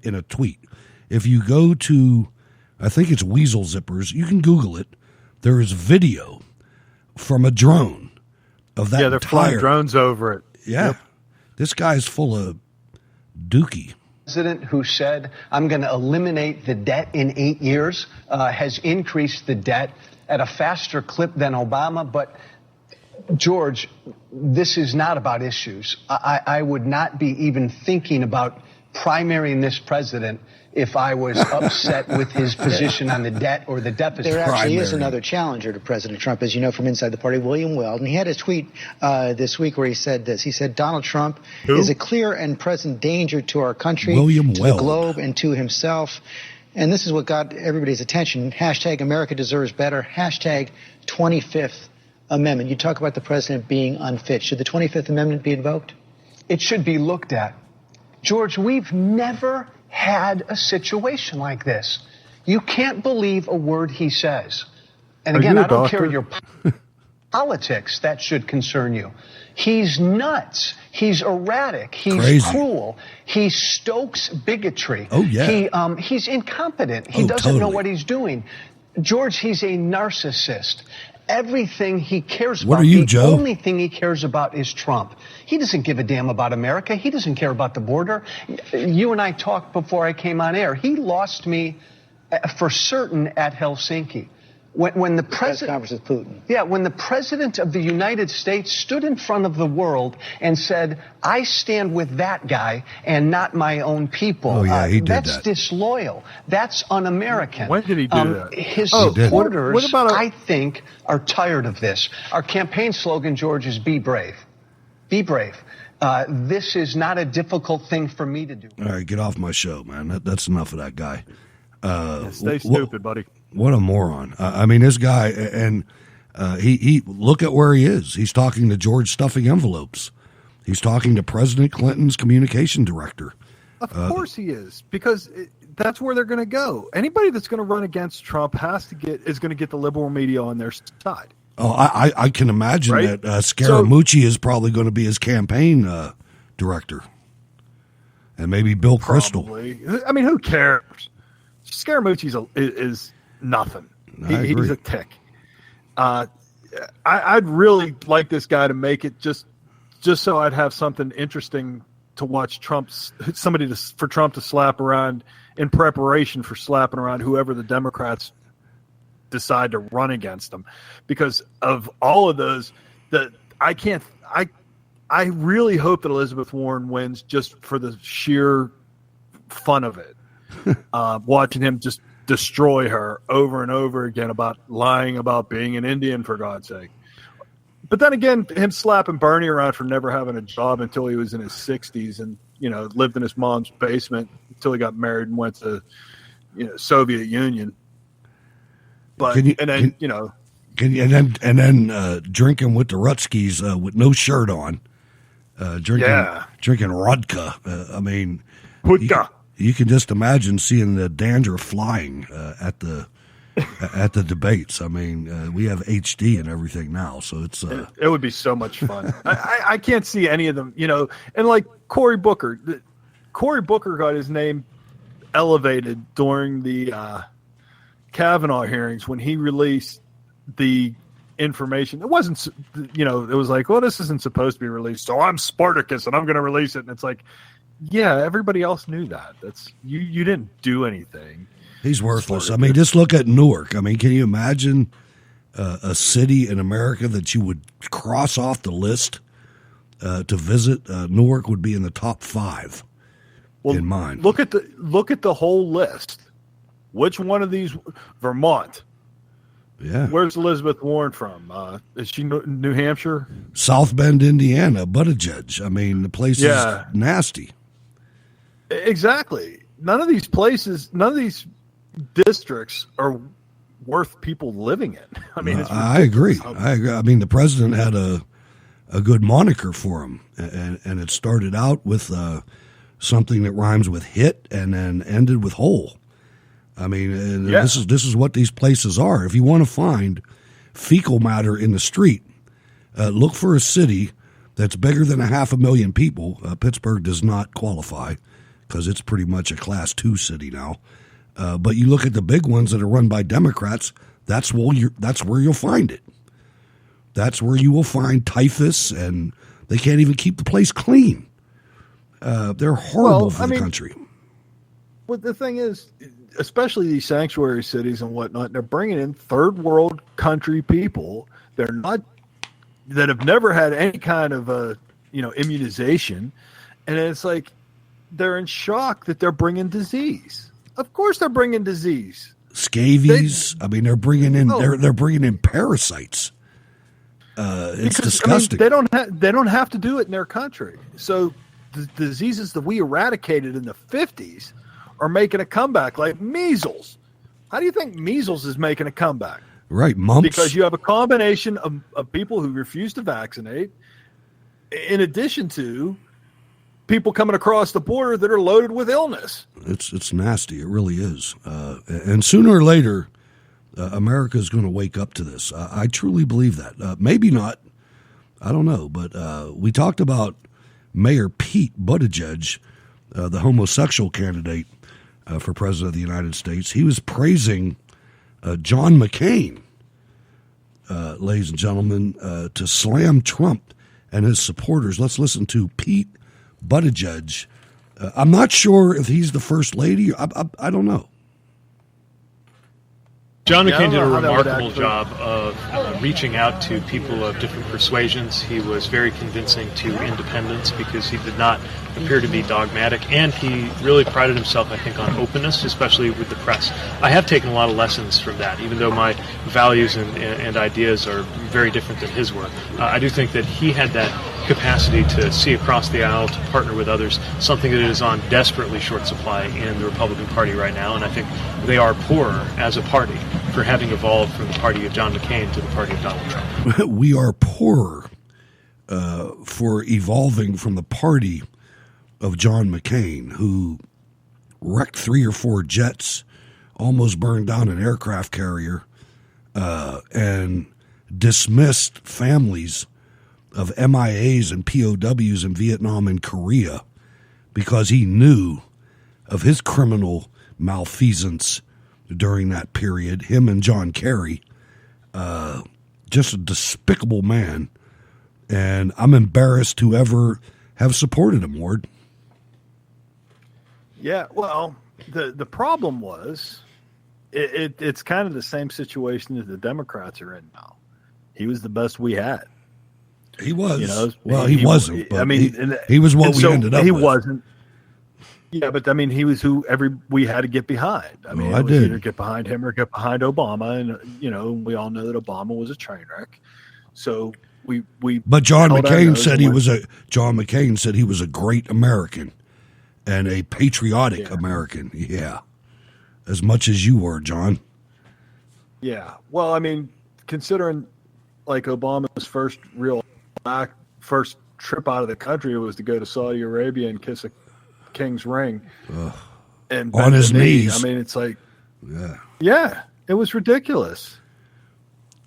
to, I think it's Weasel Zippers, you can Google it. There is video from a drone of that. Yeah, they're flying drones over it. Yeah. Yep. This guy's full of dookie. President who said, I'm going to eliminate the debt in 8 years, has increased the debt at a faster clip than Obama. But, George, this is not about issues. I would not be even thinking about primarying this president if I was upset with his position on the debt or the deficit. There actually is another challenger to President Trump, as you know, from inside the party, William Weld. And he had a tweet this week where he said this. He said, Donald Trump is a clear and present danger to our country, the globe, and to himself. And this is what got everybody's attention. Hashtag America deserves better. Hashtag 25th Amendment. You talk about the president being unfit. Should the 25th Amendment be invoked? It should be looked at. George, we've never had a situation like this. You can't believe a word he says. And again, I don't care your politics. That should concern you. He's nuts. He's erratic. He's cruel. He stokes bigotry. Oh, yeah. He's incompetent. He doesn't know what he's doing. George, he's a narcissist. Everything he cares about, the only thing he cares about is Trump. He doesn't give a damn about America. He doesn't care about the border. You and I talked before I came on air. He lost me for certain at Helsinki. When the president, press conference with Putin. Yeah, when the president of the United States stood in front of the world and said, "I stand with that guy and not my own people." Oh yeah, he did that's that. Disloyal. That's un-American. When did he do that? His Oh, supporters, what about I think, are tired of this. Our campaign slogan, George, is "Be brave." Be brave. This is not a difficult thing for me to do. All right, get off my show, man. That's enough of that guy. Stay stupid, buddy. What a moron. I mean, this guy, and he look at where he is. He's talking to George stuffing envelopes. He's talking to President Clinton's communication director. Of course he is, because that's where they're going to go. Anybody that's going to run against Trump is going to get the liberal media on their side. Oh, I can imagine Right? that Scaramucci is probably going to be his campaign director. And maybe Bill Kristol. Probably. I mean, who cares? Scaramucci is nothing. He's a tick. I'd really like this guy to make it just so I'd have something interesting to watch for Trump to slap around in preparation for slapping around whoever the Democrats decide to run against them, because of all of those that I really hope that Elizabeth Warren wins just for the sheer fun of it. Watching him just destroy her over and over again about lying about being an Indian, for God's sake. But then again, him slapping Bernie around for never having a job until he was in his 60s and, lived in his mom's basement until he got married and went to, Soviet Union. But then drinking with the Rutskis with no shirt on, drinking vodka. I mean, you can just imagine seeing the dandruff flying at the debates. I mean, we have HD and everything now, so it's it would be so much fun. I can't see any of them, and like Cory Booker. Cory Booker got his name elevated during the Kavanaugh hearings when he released the information. It wasn't, it was like, well, this isn't supposed to be released, so I'm Spartacus and I'm going to release it. And it's like, yeah, everybody else knew that. That's you didn't do anything. He's worthless. I mean, just look at Newark. I mean, can you imagine a city in America that you would cross off the list to visit? Newark would be in the top 5 in mine. Look at the whole list. Which one of these? Vermont. Yeah. Where's Elizabeth Warren from? Is she New Hampshire? South Bend, Indiana, Buttigieg. I mean, the place is nasty. Exactly. None of these districts are worth people living in. I mean, I agree. I mean, the president had a good moniker for him, and it started out with something that rhymes with hit and then ended with hole. I mean, this is what these places are. If you want to find fecal matter in the street, look for a city that's bigger than 500,000 people. Pittsburgh does not qualify because it's pretty much a Class 2 city now. But you look at the big ones that are run by Democrats, that's where you'll find it. That's where you will find typhus, and they can't even keep the place clean. They're horrible for the country. Well, the thing is, especially these sanctuary cities and whatnot, they're bringing in third world country people. That have never had any kind of immunization, and it's like they're in shock that they're bringing disease. Of course, they're bringing disease. Scabies. They're bringing in they're bringing in parasites. It's disgusting. They don't have to do it in their country. So the diseases that we eradicated in the 50s are making a comeback, like measles. How do you think measles is making a comeback? Right, mumps. Because you have a combination of people who refuse to vaccinate, in addition to people coming across the border that are loaded with illness. It's nasty. It really is. And sooner or later, America is going to wake up to this. I truly believe that. Maybe not. I don't know. But we talked about Mayor Pete Buttigieg, the homosexual candidate for president of the United States. He was praising John McCain, ladies and gentlemen, to slam Trump and his supporters. Let's listen to Pete Buttigieg. I'm not sure if he's the first lady. I don't know. John McCain did a remarkable job of reaching out to people of different persuasions. He was very convincing to independents because he did not appear to be dogmatic, and he really prided himself, I think, on openness, especially with the press. I have taken a lot of lessons from that, even though my values and ideas are very different than his were. I do think that he had that capacity to see across the aisle, to partner with others, something that is on desperately short supply in the Republican Party right now, and I think they are poorer as a party for having evolved from the party of John McCain to the party of Donald Trump. We are poorer for evolving from the party of John McCain, who wrecked 3 or 4 jets, almost burned down an aircraft carrier, and dismissed families of MIAs and POWs in Vietnam and Korea because he knew of his criminal malfeasance during that period. Him and John Kerry, just a despicable man, and I'm embarrassed to ever have supported him, Ward. Yeah, well, the problem was it's kind of the same situation that the Democrats are in now. He was the best we had. He was. You know, well, he wasn't. But I mean, he was what we ended up with. He wasn't. Yeah, but I mean, he was who we had to get behind. I mean, it was either get behind him or get behind Obama, and we all know that Obama was a train wreck. So we. But John McCain said John McCain said he was a great American and a patriotic American. Yeah, as much as you were, John. Yeah. Well, I mean, considering like Obama's first trip out of the country was to go to Saudi Arabia and kiss a king's ring and on his knees. I mean, it's like, yeah, it was ridiculous.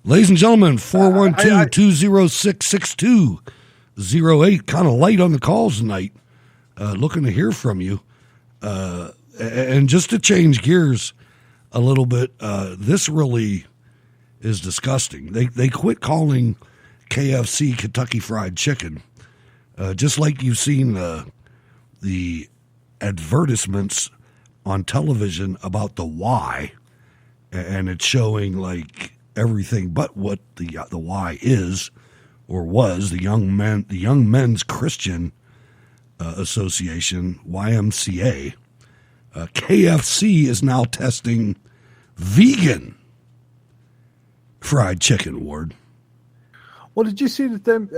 Ladies and gentlemen, 412-206-6208. Kind of light on the calls tonight. Looking to hear from you. And just to change gears a little bit, this really is disgusting. They quit calling KFC Kentucky Fried Chicken, just like you've seen the advertisements on television about the Y, and it's showing like everything but what the Y is or was. The Young Men's Christian Association, YMCA. KFC is now testing vegan fried chicken, Ward. Well, did you see that them?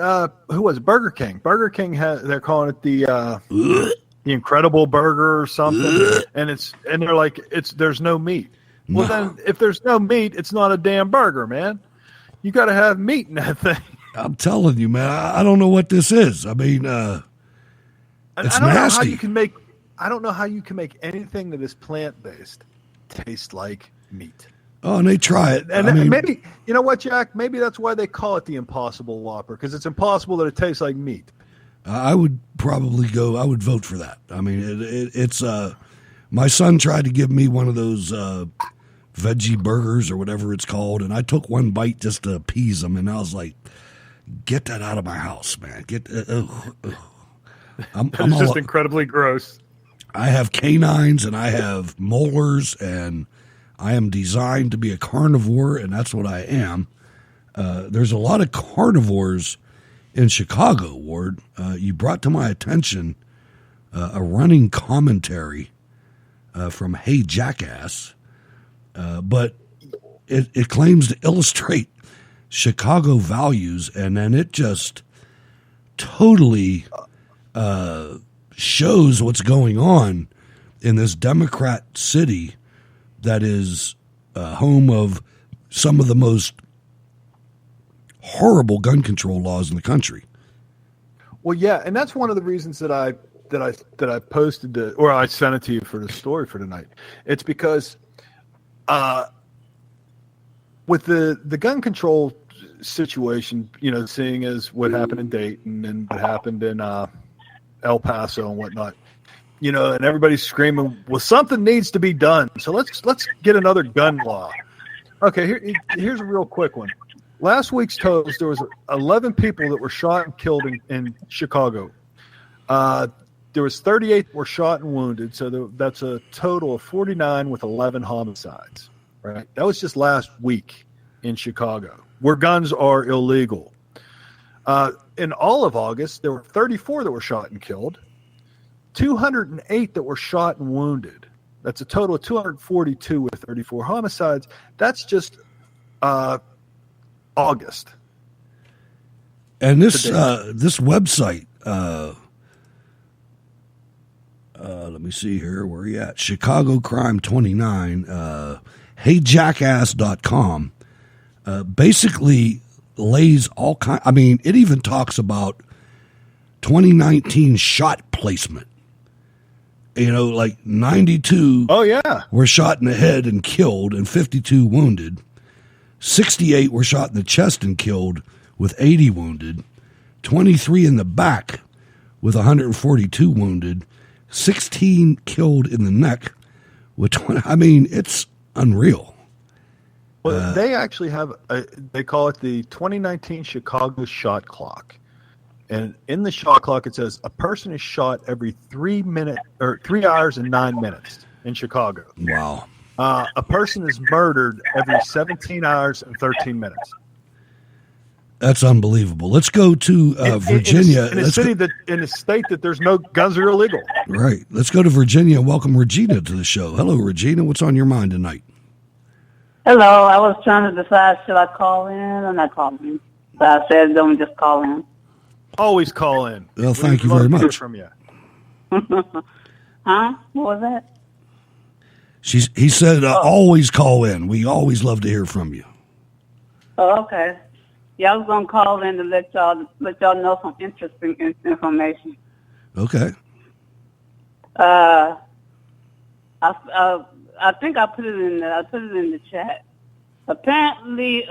Who was it? Burger King? Burger King they're calling it the Incredible Burger or something, and they're like there's no meat. Well, then if there's no meat, it's not a damn burger, man. You got to have meat in that thing. I'm telling you, man. I don't know what this is. I mean, it's nasty. I don't know how you can make anything that is plant-based taste like meat. Oh, and they try it. And maybe, you know what, Jack? Maybe that's why they call it the Impossible Whopper, because it's impossible that it tastes like meat. I would probably vote for that. I mean, it's my son tried to give me one of those veggie burgers or whatever it's called, and I took one bite just to appease him, and I was like, get that out of my house, man. It's just incredibly gross. I have canines and I have molars, and I am designed to be a carnivore, and that's what I am. There's a lot of carnivores in Chicago, Ward. You brought to my attention a running commentary from Hey Jackass, but it claims to illustrate Chicago values, and then it just totally shows what's going on in this Democrat city that is home of some of the most horrible gun control laws in the country. Well, yeah, and that's one of the reasons that I posted or I sent it to you for the story for tonight. It's because with the gun control situation, seeing as what happened in Dayton and what happened in El Paso and whatnot, and everybody's screaming, well, something needs to be done. So let's get another gun law. Okay, here's a real quick one. Last week's totals, there was 11 people that were shot and killed in Chicago. There was 38 that were shot and wounded, so that's a total of 49 with 11 homicides. right? That was just last week in Chicago, where guns are illegal. In all of August, there were 34 that were shot and killed, 208 that were shot and wounded. That's a total of 242 with 34 homicides. That's just August. And this website, let me see here. Where are you at? Chicago Crime 29, heyjackass.com, basically lays all kind. I mean, it even talks about 2019 shot placement. Like 92 were shot in the head and killed, and 52 wounded. 68 were shot in the chest and killed, with 80 wounded. 23 in the back, with 142 wounded. 16 killed in the neck, with 20. I mean, it's unreal. Well, they actually have they call it the 2019 Chicago shot clock. And in the shot clock, it says a person is shot every 3 hours and 9 minutes in Chicago. Wow. A person is murdered every 17 hours and 13 minutes. That's unbelievable. Let's go to Virginia. In a state that there's no guns are illegal. Right. Let's go to Virginia and welcome Regina to the show. Hello, Regina. What's on your mind tonight? Hello. I was trying to decide, should I call in or not call in? So I said, don't just call in. Always call in. Well, thank you very much. From you. Huh? What was that? He said, always call in. We always love to hear from you. Oh, okay. Yeah, I was gonna call in to let y'all know some interesting information. Okay. I think I put it in the chat. Apparently,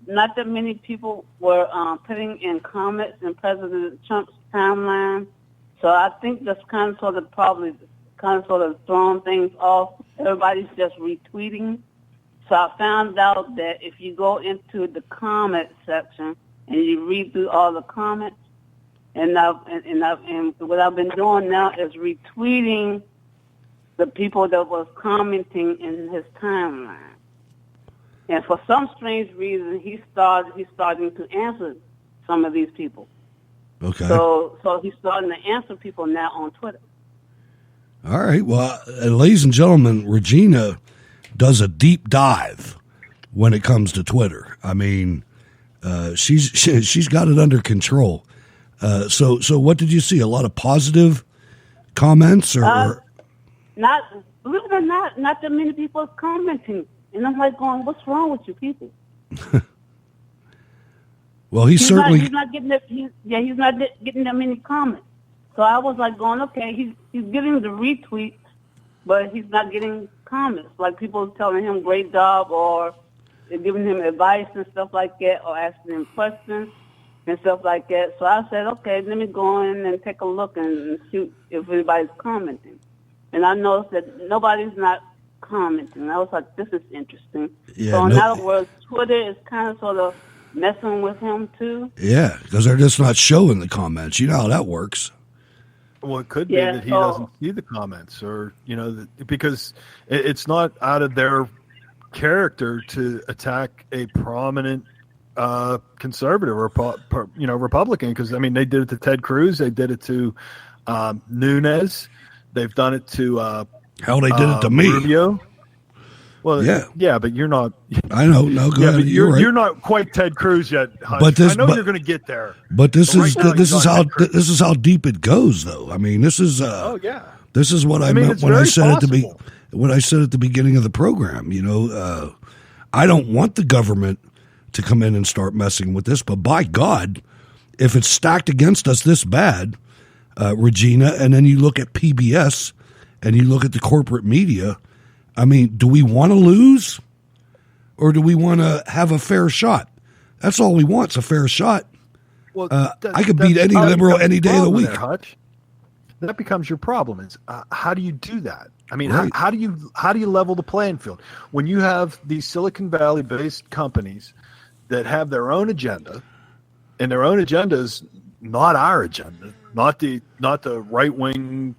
not that many people were putting in comments in President Trump's timeline, so I think that's kind of sort of throwing things off. Everybody's just retweeting. So I found out that if you go into the comment section and you read through all the comments, and what I've been doing now is retweeting the people that was commenting in his timeline. And for some strange reason, he's starting to answer some of these people. Okay. So he's starting to answer people now on Twitter. All right. Well, ladies and gentlemen, Regina does a deep dive when it comes to Twitter. I mean, she's got it under control. So what did you see? A lot of positive comments, or not? Believe it or not that many people commenting, and I'm like going, "What's wrong with you people?" Well, he's certainly not getting that. He's not getting that many comments. So I was like going, okay, he's getting the retweets, but he's not getting comments, like people telling him great job, or they're giving him advice and stuff like that, or asking him questions and stuff like that. So I said, okay, let me go in and take a look and see if anybody's commenting. And I noticed that nobody's not commenting. I was like, this is interesting. Yeah, so in other words, Twitter is kind of sort of messing with him too. Yeah, because they're just not showing the comments. You know how that works. Well, it could be that he doesn't see the comments, or because it's not out of their character to attack a prominent conservative or Republican. Because I mean, they did it to Ted Cruz, they did it to Nunes, they've done it to hell, they did it to me. Rubio. Well, yeah, but you're not. I know. No, go ahead. But you're right. You're not quite Ted Cruz yet, Hutch. But I know you're going to get there. But this is how deep it goes, though. I mean, this is. This is what I meant when I said at the beginning of the program. I don't want the government to come in and start messing with this, but by God, if it's stacked against us this bad, Regina, and then you look at PBS and you look at the corporate media. I mean, do we want to lose, or do we want to have a fair shot? That's all we want, is a fair shot. Well, I could beat any liberal any day of the week. Hutch. That becomes your problem. Is how do you do that? I mean, right. how do you level the playing field when you have these Silicon Valley based companies that have their own agenda, and their own agenda is not our agenda, not the right wing.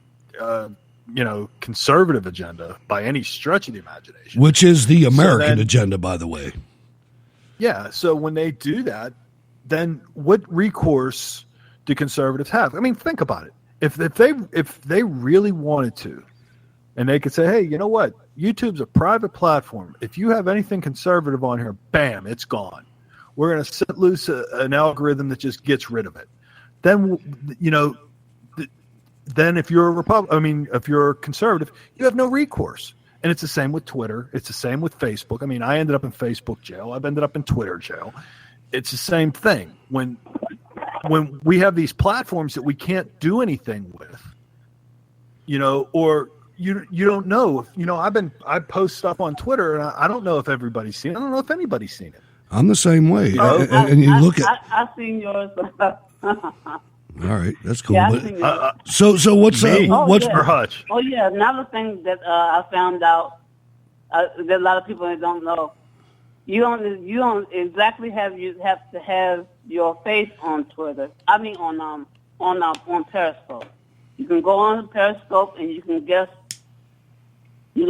conservative agenda by any stretch of the imagination. Which is the American agenda, by the way. Yeah. So when they do that, then what recourse do conservatives have? I mean, think about it. If they really wanted to, and they could say, hey, you know what? YouTube's a private platform. If you have anything conservative on here, bam, it's gone. We're going to set loose an algorithm that just gets rid of it. Then, then if you're if you're a conservative, you have no recourse. And it's the same with Twitter. It's the same with Facebook. I mean, I ended up in Facebook jail. I've ended up in Twitter jail. It's the same thing. When we have these platforms that we can't do anything with, or you don't know. I post stuff on Twitter, and I don't know if everybody's seen it. I don't know if anybody's seen it. I'm the same way. And you look at. I've seen yours. All right, that's cool. Yeah, so what's for Hutch? Oh yeah, another thing that I found out that a lot of people don't know. You don't exactly have to have your face on Twitter. I mean on Periscope. You can go on Periscope and you can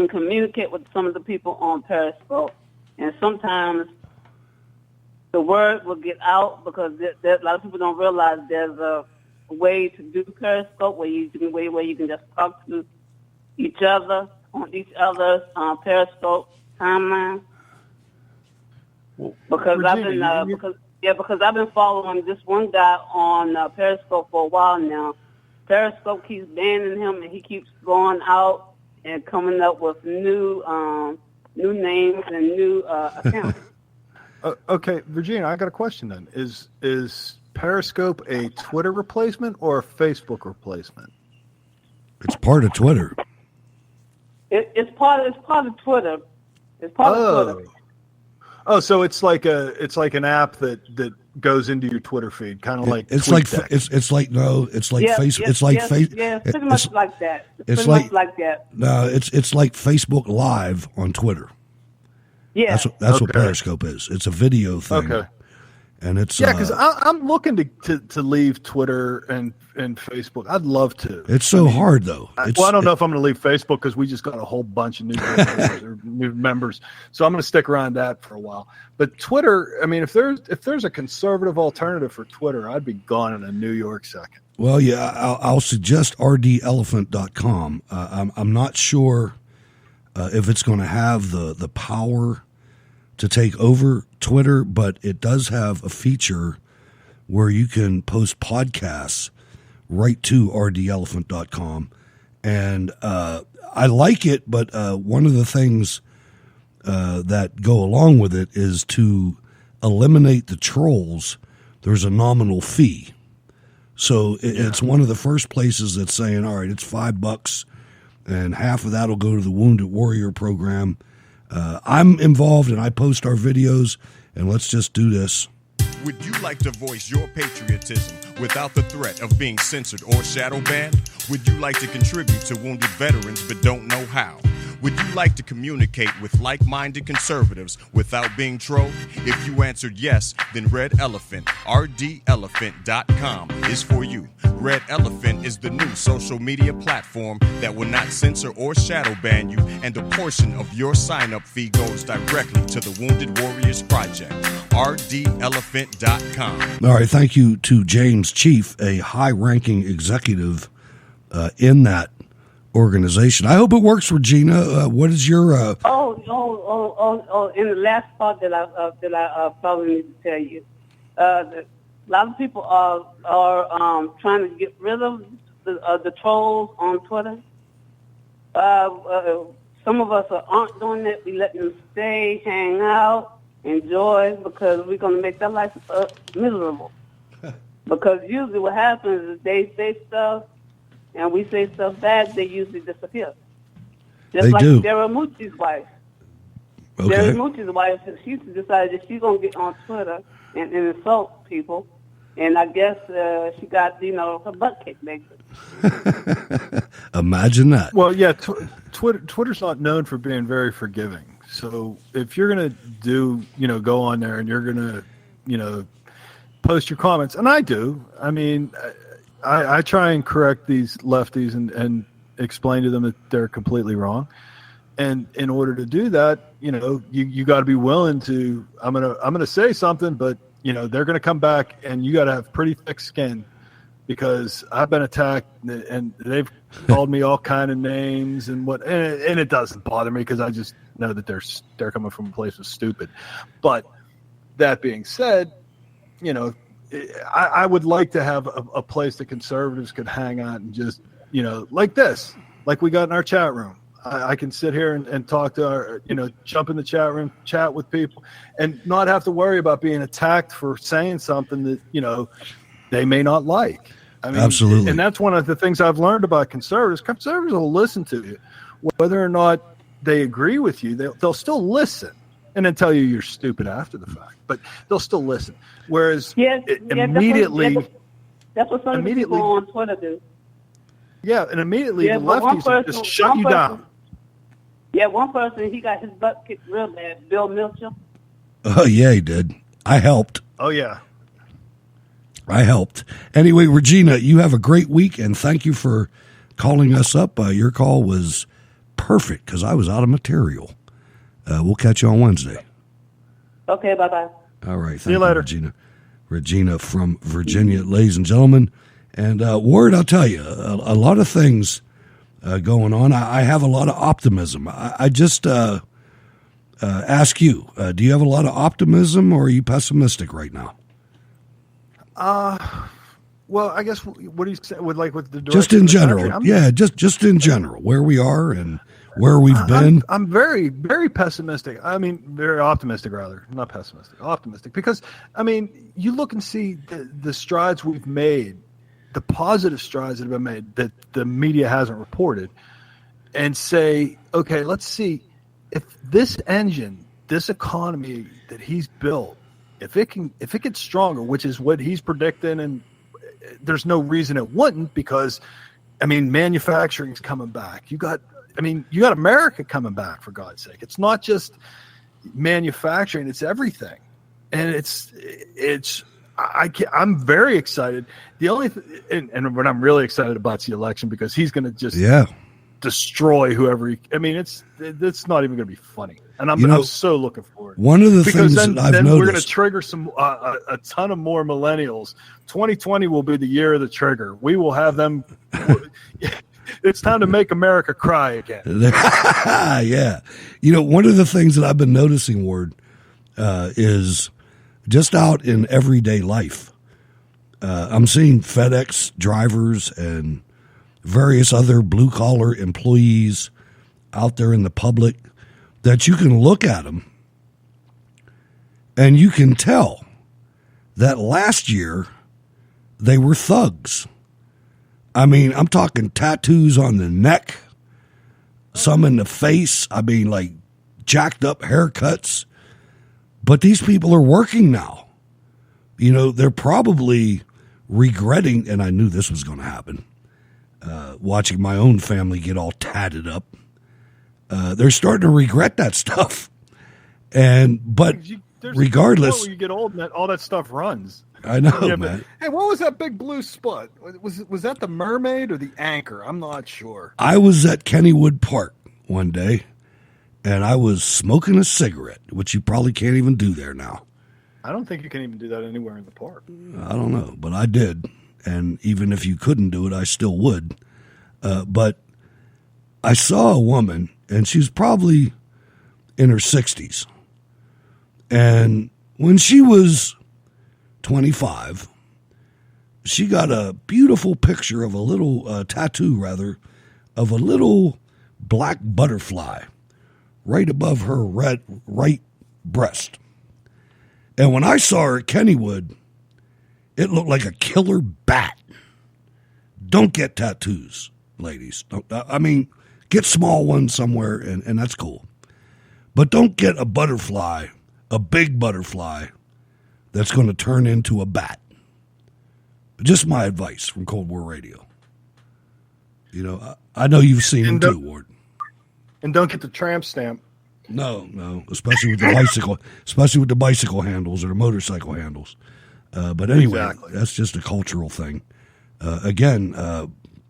communicate with some of the people on Periscope, and sometimes the word will get out because a lot of people don't realize there's a way to do Periscope where you can just talk to each other on each other's Periscope timeline. Because Virginia, because I've been following this one guy on Periscope for a while now. Periscope keeps banning him, and he keeps going out and coming up with new names and new accounts. Okay, Virginia, I got a question then. Is Periscope a Twitter replacement or a Facebook replacement? It's part of Twitter. It's part of Twitter. It's part of Twitter. Oh, so it's like an app that goes into your Twitter feed, kind of like it's TweetDeck. it's like Facebook. It's like Facebook. Yeah, pretty much like that. It's pretty much like that. No, it's like Facebook Live on Twitter. Yeah, that's what Periscope is. It's a video thing. Okay. And it's because I'm looking to leave Twitter and Facebook. I'd love to. It's so hard though. I don't know if I'm going to leave Facebook because we just got a whole bunch of new members. So I'm going to stick around that for a while. But Twitter, I mean, if there's a conservative alternative for Twitter, I'd be gone in a New York second. Well, yeah, I'll suggest rdelephant.com. I'm not sure if it's going to have the power to take over Twitter, but it does have a feature where you can post podcasts right to rdelephant.com. And I like it, but one of the things that go along with it is to eliminate the trolls. There's a nominal fee. So it's one of the first places that's saying, all right, it's $5 and half of that will go to the Wounded Warrior program. I'm involved and I post our videos, and let's just do this. Would you like to voice your patriotism without the threat of being censored or shadow banned? Would you like to contribute to wounded veterans but don't know how? Would you like to communicate with like-minded conservatives without being trolled? If you answered yes, then Red Elephant, rdelephant.com is for you. Red Elephant is the new social media platform that will not censor or shadow ban you, and a portion of your sign-up fee goes directly to the Wounded Warriors Project. rdelephant.com. All right, thank you to James Chief, a high-ranking executive in that organization. I hope it works, Regina. What is your? In the last part that I probably need to tell you, a lot of people are trying to get rid of the trolls on Twitter. Some of us aren't doing it. We let them stay, hang out, enjoy, because we're going to make their life miserable. Because usually what happens is they say stuff, and we say stuff bad, they usually disappear. Just like Dara Mucci's wife. Okay. Dara Mucci's wife, she decided that she's going to get on Twitter and insult people. And I guess she got, her butt kicked, basically. Imagine that. Well, yeah, Twitter's not known for being very forgiving. So if you're going to go on there and you're going to, post your comments, and I do. I mean, I try and correct these lefties and explain to them that they're completely wrong. And in order to do that, you got to be willing to. I'm gonna say something, but they're gonna come back, and you got to have pretty thick skin, because I've been attacked, and they've called me all kind of names and and it doesn't bother me, because I just know that they're coming from a place of stupid. But that being said, I would like to have a place that conservatives could hang out and just like this, like we got in our chat room. I can sit here and talk to our, jump in the chat room, chat with people, and not have to worry about being attacked for saying something that, they may not like. I mean, absolutely. And that's one of the things I've learned about conservatives. Conservatives will listen to you. Whether or not they agree with you, they'll still listen and then tell you you're stupid after the fact. But they'll still listen. Whereas immediately... That's what some people on Twitter do. Yeah, and immediately the lefties just shut you down. Yeah, one person, he got his butt kicked real bad. Bill Mitchell. Oh, yeah, he did. I helped. Oh, yeah. I helped. Anyway, Regina, you have a great week, and thank you for calling us up. Your call was perfect, because I was out of material. We'll catch you on Wednesday. Okay, bye-bye. All right. See you later. Regina. Regina from Virginia, ladies and gentlemen. And Ward, I'll tell you, a lot of things going on. I have a lot of optimism. I just ask you, do you have a lot of optimism, or are you pessimistic right now? Well, I guess what do you say with the direction just in of the general? country? Yeah, just in general, where we are and where we've been. I'm very, very pessimistic. I mean, very optimistic, rather, not pessimistic. Optimistic, because I mean, you look and see the strides we've made, the positive strides that have been made that the media hasn't reported, and say, okay, let's see if this engine, this economy that he's built, if it gets stronger, which is what he's predicting, and there's no reason it wouldn't, because I mean, manufacturing's coming back. You got America coming back, for God's sake. It's not just manufacturing; it's everything, and I'm very excited. The only and what I'm really excited about is the election, because he's going to just destroy whoever. It's not even going to be funny, and I'm so looking forward. One of the things that I've noticed, we're going to trigger a ton of more millennials. 2020 will be the year of the trigger. We will have them. It's time to make America cry again. Yeah, one of the things that I've been noticing, Ward, is just out in everyday life. I'm seeing FedEx drivers and various other blue-collar employees out there in the public that you can look at them and you can tell that last year they were thugs. I mean, I'm talking tattoos on the neck, some in the face. I mean, like jacked up haircuts. But these people are working now. They're probably regretting, and I knew this was going to happen, watching my own family get all tatted up. They're starting to regret that stuff. But regardless, when you get old, all that stuff runs. I know, man. Hey, what was that big blue spot? Was that the mermaid or the anchor? I'm not sure. I was at Kennywood Park one day, and I was smoking a cigarette, which you probably can't even do there now. I don't think you can even do that anywhere in the park. I don't know, but I did. And even if you couldn't do it, I still would. But I saw a woman, and she was probably in her 60s. And when she was 25, she got a beautiful picture of a little tattoo, rather, of a little black butterfly right above her right breast. And when I saw her at Kennywood, it looked like a killer bat. Don't get tattoos, ladies. Get small ones somewhere, and that's cool. But don't get a butterfly, a big butterfly, that's going to turn into a bat. Just my advice from Cold War Radio. I know you've seen them too, Ward. And don't get the tramp stamp. No, especially with the bicycle handles or the motorcycle handles. But anyway, That's just a cultural thing. Again,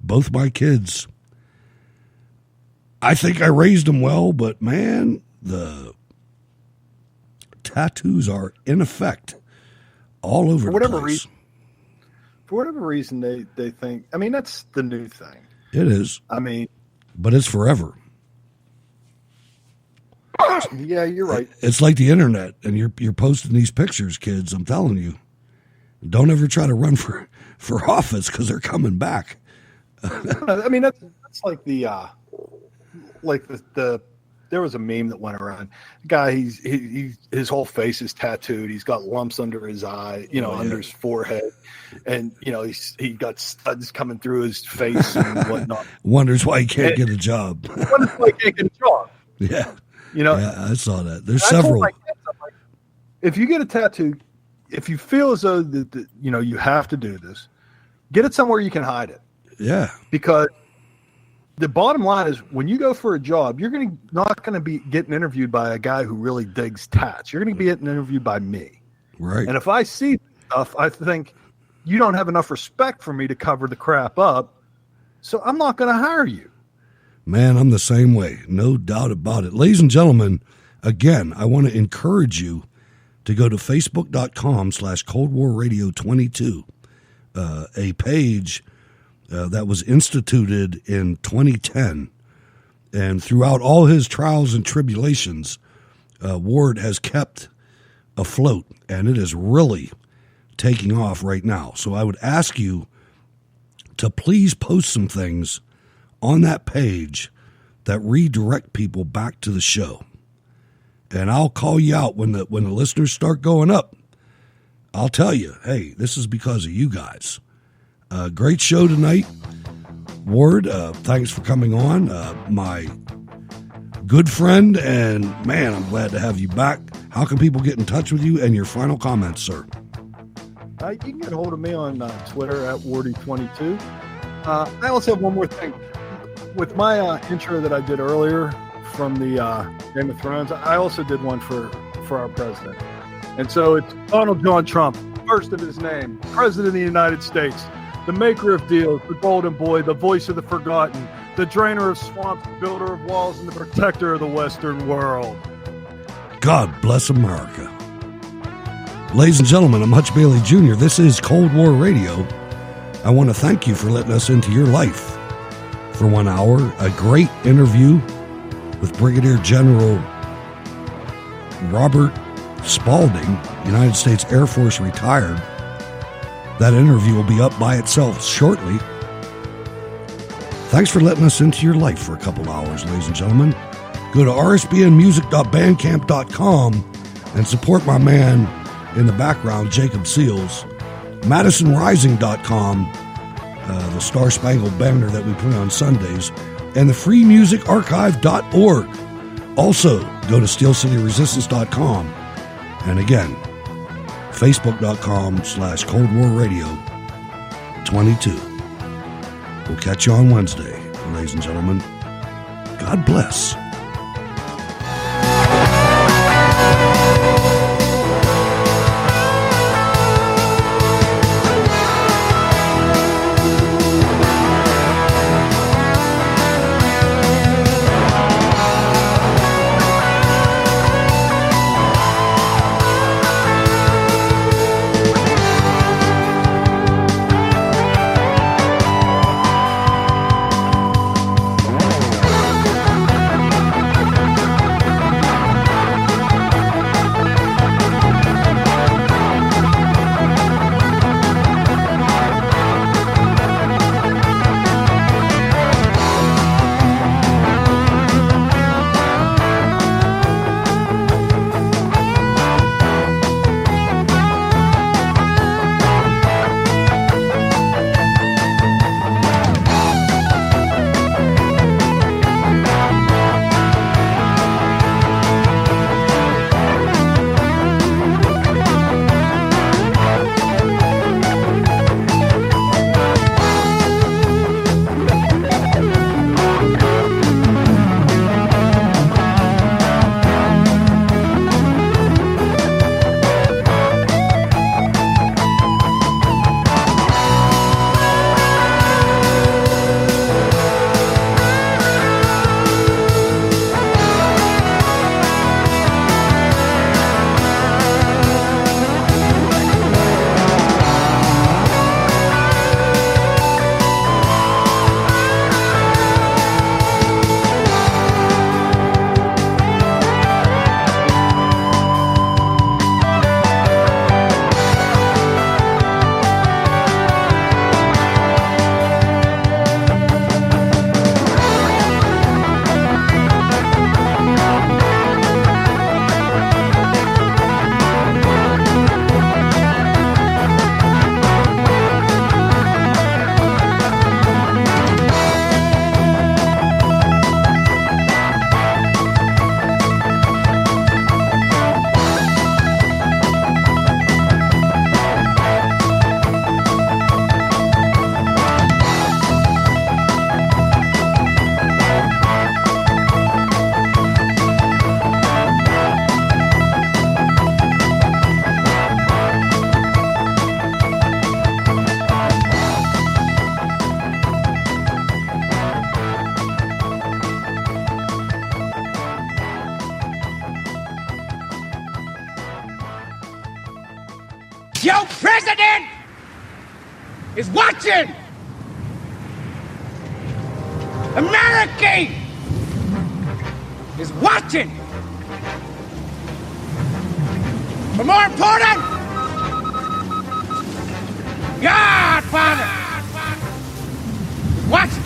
both my kids I think I raised them well, but man, the tattoos are in effect all over the place. For whatever reason, they think, I mean, that's the new thing. It is. I mean, but it's forever. Yeah, you're right. It's like the internet, and you're posting these pictures, kids. I'm telling you, don't ever try to run for office because they're coming back. I mean, that's like the there was a meme that went around. The guy, his whole face is tattooed. He's got lumps under his eye, under his forehead, and he got studs coming through his face and whatnot. Wonders why he can't get a job. Wonders why he can't get a job. Yeah. Yeah, I saw that. There's several. Kids, like, if you get a tattoo, if you feel as though that you have to do this, get it somewhere you can hide it. Yeah. Because the bottom line is, when you go for a job, you're not going to be getting interviewed by a guy who really digs tats. You're going to be getting interviewed by me. Right. And if I see stuff, I think you don't have enough respect for me to cover the crap up, so I'm not going to hire you. Man, I'm the same way. No doubt about it. Ladies and gentlemen, again, I want to encourage you to go to facebook.com/Cold War Radio 22, a page that was instituted in 2010. And throughout all his trials and tribulations, Ward has kept afloat, and it is really taking off right now. So I would ask you to please post some things on that page that redirect people back to the show. And I'll call you out when the listeners start going up. I'll tell you, hey, this is because of you guys. Great show tonight. Ward, thanks for coming on. My good friend, and man, I'm glad to have you back. How can people get in touch with you, and your final comments, sir? You can get a hold of me on Twitter at Wardy22. I also have one more thing. With my intro that I did earlier from the Game of Thrones, I also did one for our president. And so it's Donald John Trump, first of his name, President of the United States, the maker of deals, the golden boy, the voice of the forgotten, the drainer of swamps, builder of walls, and the protector of the Western world. God bless America. Ladies and gentlemen, I'm Hutch Bailey Jr. This is Cold War Radio. I want to thank you for letting us into your life for 1 hour. A great interview with Brigadier General Robert Spalding, United States Air Force retired. That interview will be up by itself shortly. Thanks for letting us into your life for a couple hours, ladies and gentlemen. Go to rsbnmusic.bandcamp.com and support my man in the background, Jacob Seals. MadisonRising.com, the Star Spangled Banner that we play on Sundays, and the freemusicarchive.org. Also, go to steelcityresistance.com. And again, facebook.com/Cold War Radio 22. We'll catch you on Wednesday, ladies and gentlemen. God bless. Your president is watching. America is watching. But more important, God, Father, watch.